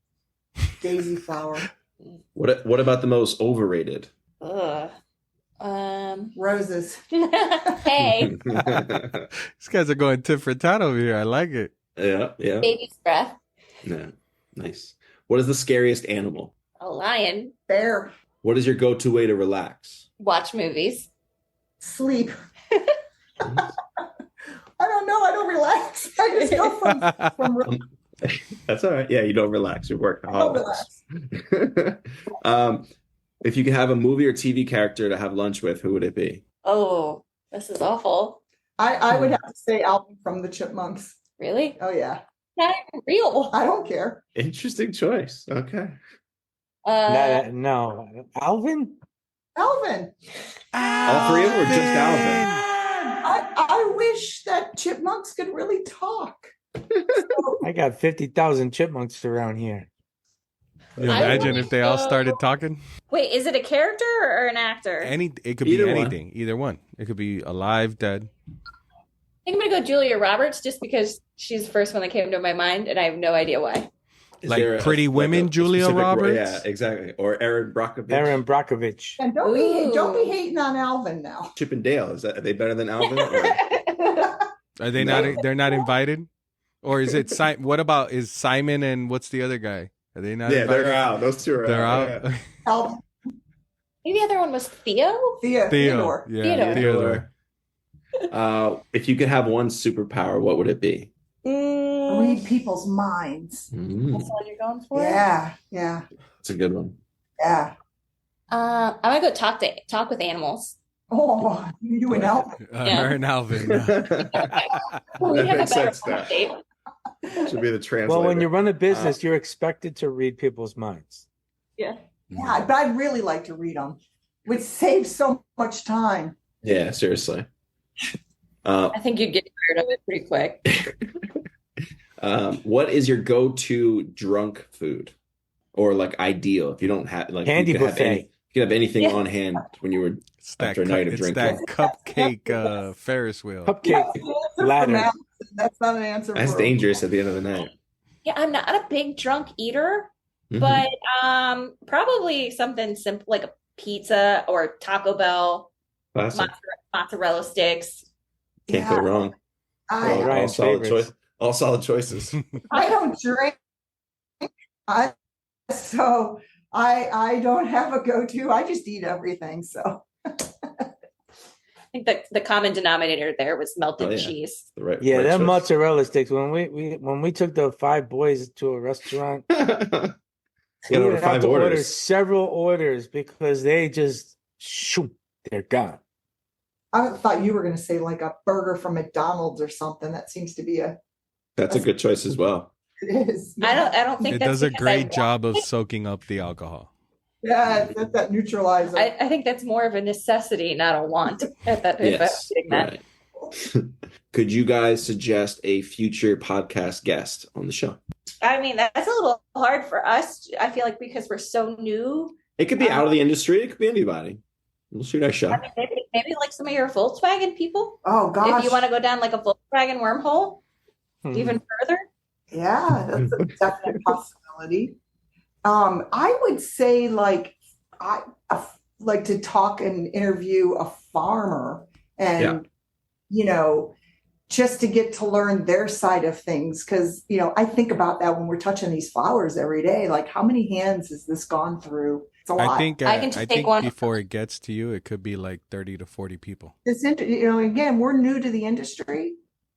Daisy flower. What about the most overrated? Roses. Hey. These guys are going tit for tat over here. I like it. Yeah. Baby's breath. Yeah. Nice. What is the scariest animal? A lion. Bear. What is your go-to way to relax? Watch movies. Sleep. I don't know. I don't relax. I just go from That's all right. Yeah, you don't relax. You're workaholics. If you could have a movie or TV character to have lunch with, who would it be? Oh, this is awful. I would have to say Alvin from the Chipmunks. Really? Oh, yeah. Not even real. I don't care. Interesting choice. Okay. No. Alvin? Alvin. All 3 of them, or just Alvin? I wish that chipmunks could really talk. I got 50,000 chipmunks around here. You imagine if they all started talking? Wait, is it a character or an actor? It could be anything. Either one. It could be alive, dead. I think I'm going to go Julia Roberts just because she's the first one that came to my mind, and I have no idea why. Like Pretty Women, Julia Roberts? Yeah, exactly. Or Erin Brockovich. Erin Brockovich. And don't be hating on Alvin now. Chip and Dale. Are they better than Alvin? Are they not? They're not invited? Or is it what about is Simon and what's the other guy? Are they not? Yeah, invited? they're out. Those 2 are out. Yeah. Alvin. Maybe the other one was Theo? Theodore. Yeah, Theodore. If you could have one superpower, what would it be? Read people's minds. That's all you're going for? Yeah. That's a good one. Yeah. I'm going to go talk with animals. Oh, you and Alvin. Her and Alvin. That makes sense. That should be the translator. Well, when you run a business, you're expected to read people's minds. Yeah. Yeah, but I'd really like to read them. It would save so much time. Yeah, seriously. I think you'd get tired of it pretty quick. What is your go-to drunk food, or like ideal? If you don't have like Candy you could have buffet. you could have anything on hand when you were after a night of It's drinking. that cupcake Ferris wheel. Cupcake ladder. That's not an answer. That's for dangerous at the end of the night. Yeah, I'm not a big drunk eater, Mhm. but probably something simple like a pizza or Taco Bell, Classic. mozzarella sticks. Can't go wrong. I, All Ryan's solid favorites. choice. All solid choices. I don't drink. So I don't have a go-to. I just eat everything. So I think that the common denominator there was melted Oh, yeah. cheese. The right, Yeah, right them choice. mozzarella sticks. When we took the 5 boys to a restaurant, You we gotta would order have 5 to order orders. several orders because they just shoot, they're gone. I thought you were going to say like a burger from McDonald's or something. That seems to be That's a good choice as well. it is. I don't think It that's does a because great I job of want it. soaking up the alcohol. Yeah, it's that neutralizer. I think that's more of a necessity, not a want. At that, if I'm Yes. getting that. Right. Could you guys suggest a future podcast guest on the show? I mean, that's a little hard for us. I feel like because we're so new. It could be out of the industry. It could be anybody. We'll shoot our I shot. mean, maybe like some of your Volkswagen people. Oh gosh. If you want to go down like a Volkswagen wormhole, Hmm. even further. Yeah, that's a definite possibility. I would say like I like to talk and interview a farmer and just to get to learn their side of things because I think about that when we're touching these flowers every day. Like how many hands has this gone through? It's a lot. I think I can just I take think one. before it gets to you, it could be like 30 to 40 people. Again, we're new to the industry,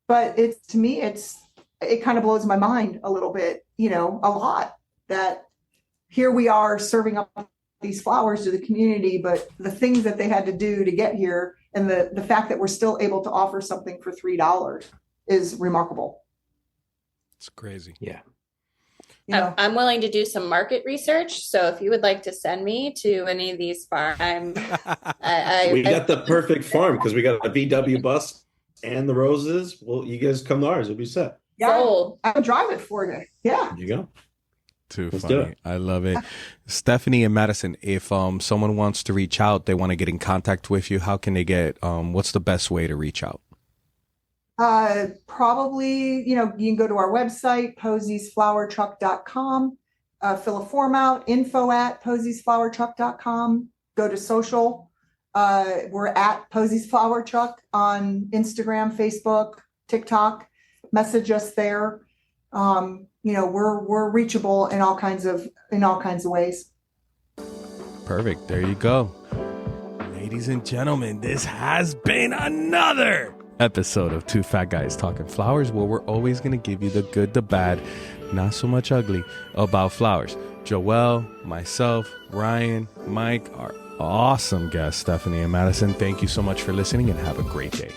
but to me it kind of blows my mind a little bit, a lot that here we are serving up these flowers to the community, but the things that they had to do to get here and the fact that we're still able to offer something for $3 is remarkable. It's crazy. Yeah. I'm willing to do some market research. So if you would like to send me to any of these farms, We got the perfect farm because we got a VW bus and the roses. Well, you guys come to ours. It'll be set. sold. I'll drive it for you. Yeah. There you go. Too Let's do funny. it. I love it. Stephanie and Madison, if someone wants to reach out, they want to get in contact with you, how can they get what's the best way to reach out? Probably, you can go to our website, posiesflowertruck.com, fill a form out, info@posiesflowertruck.com, go to social. We're at Posies Flower Truck on Instagram, Facebook, TikTok, message us there. We're reachable in all kinds of ways. Perfect. There you go. Ladies and gentlemen, this has been another episode of Two Fat Guys Talking Flowers, where we're always going to give you the good, the bad, not so much ugly about flowers. Joelle, myself, Ryan, Mike, our awesome guests, Stephanie and Madison, thank you so much for listening and have a great day.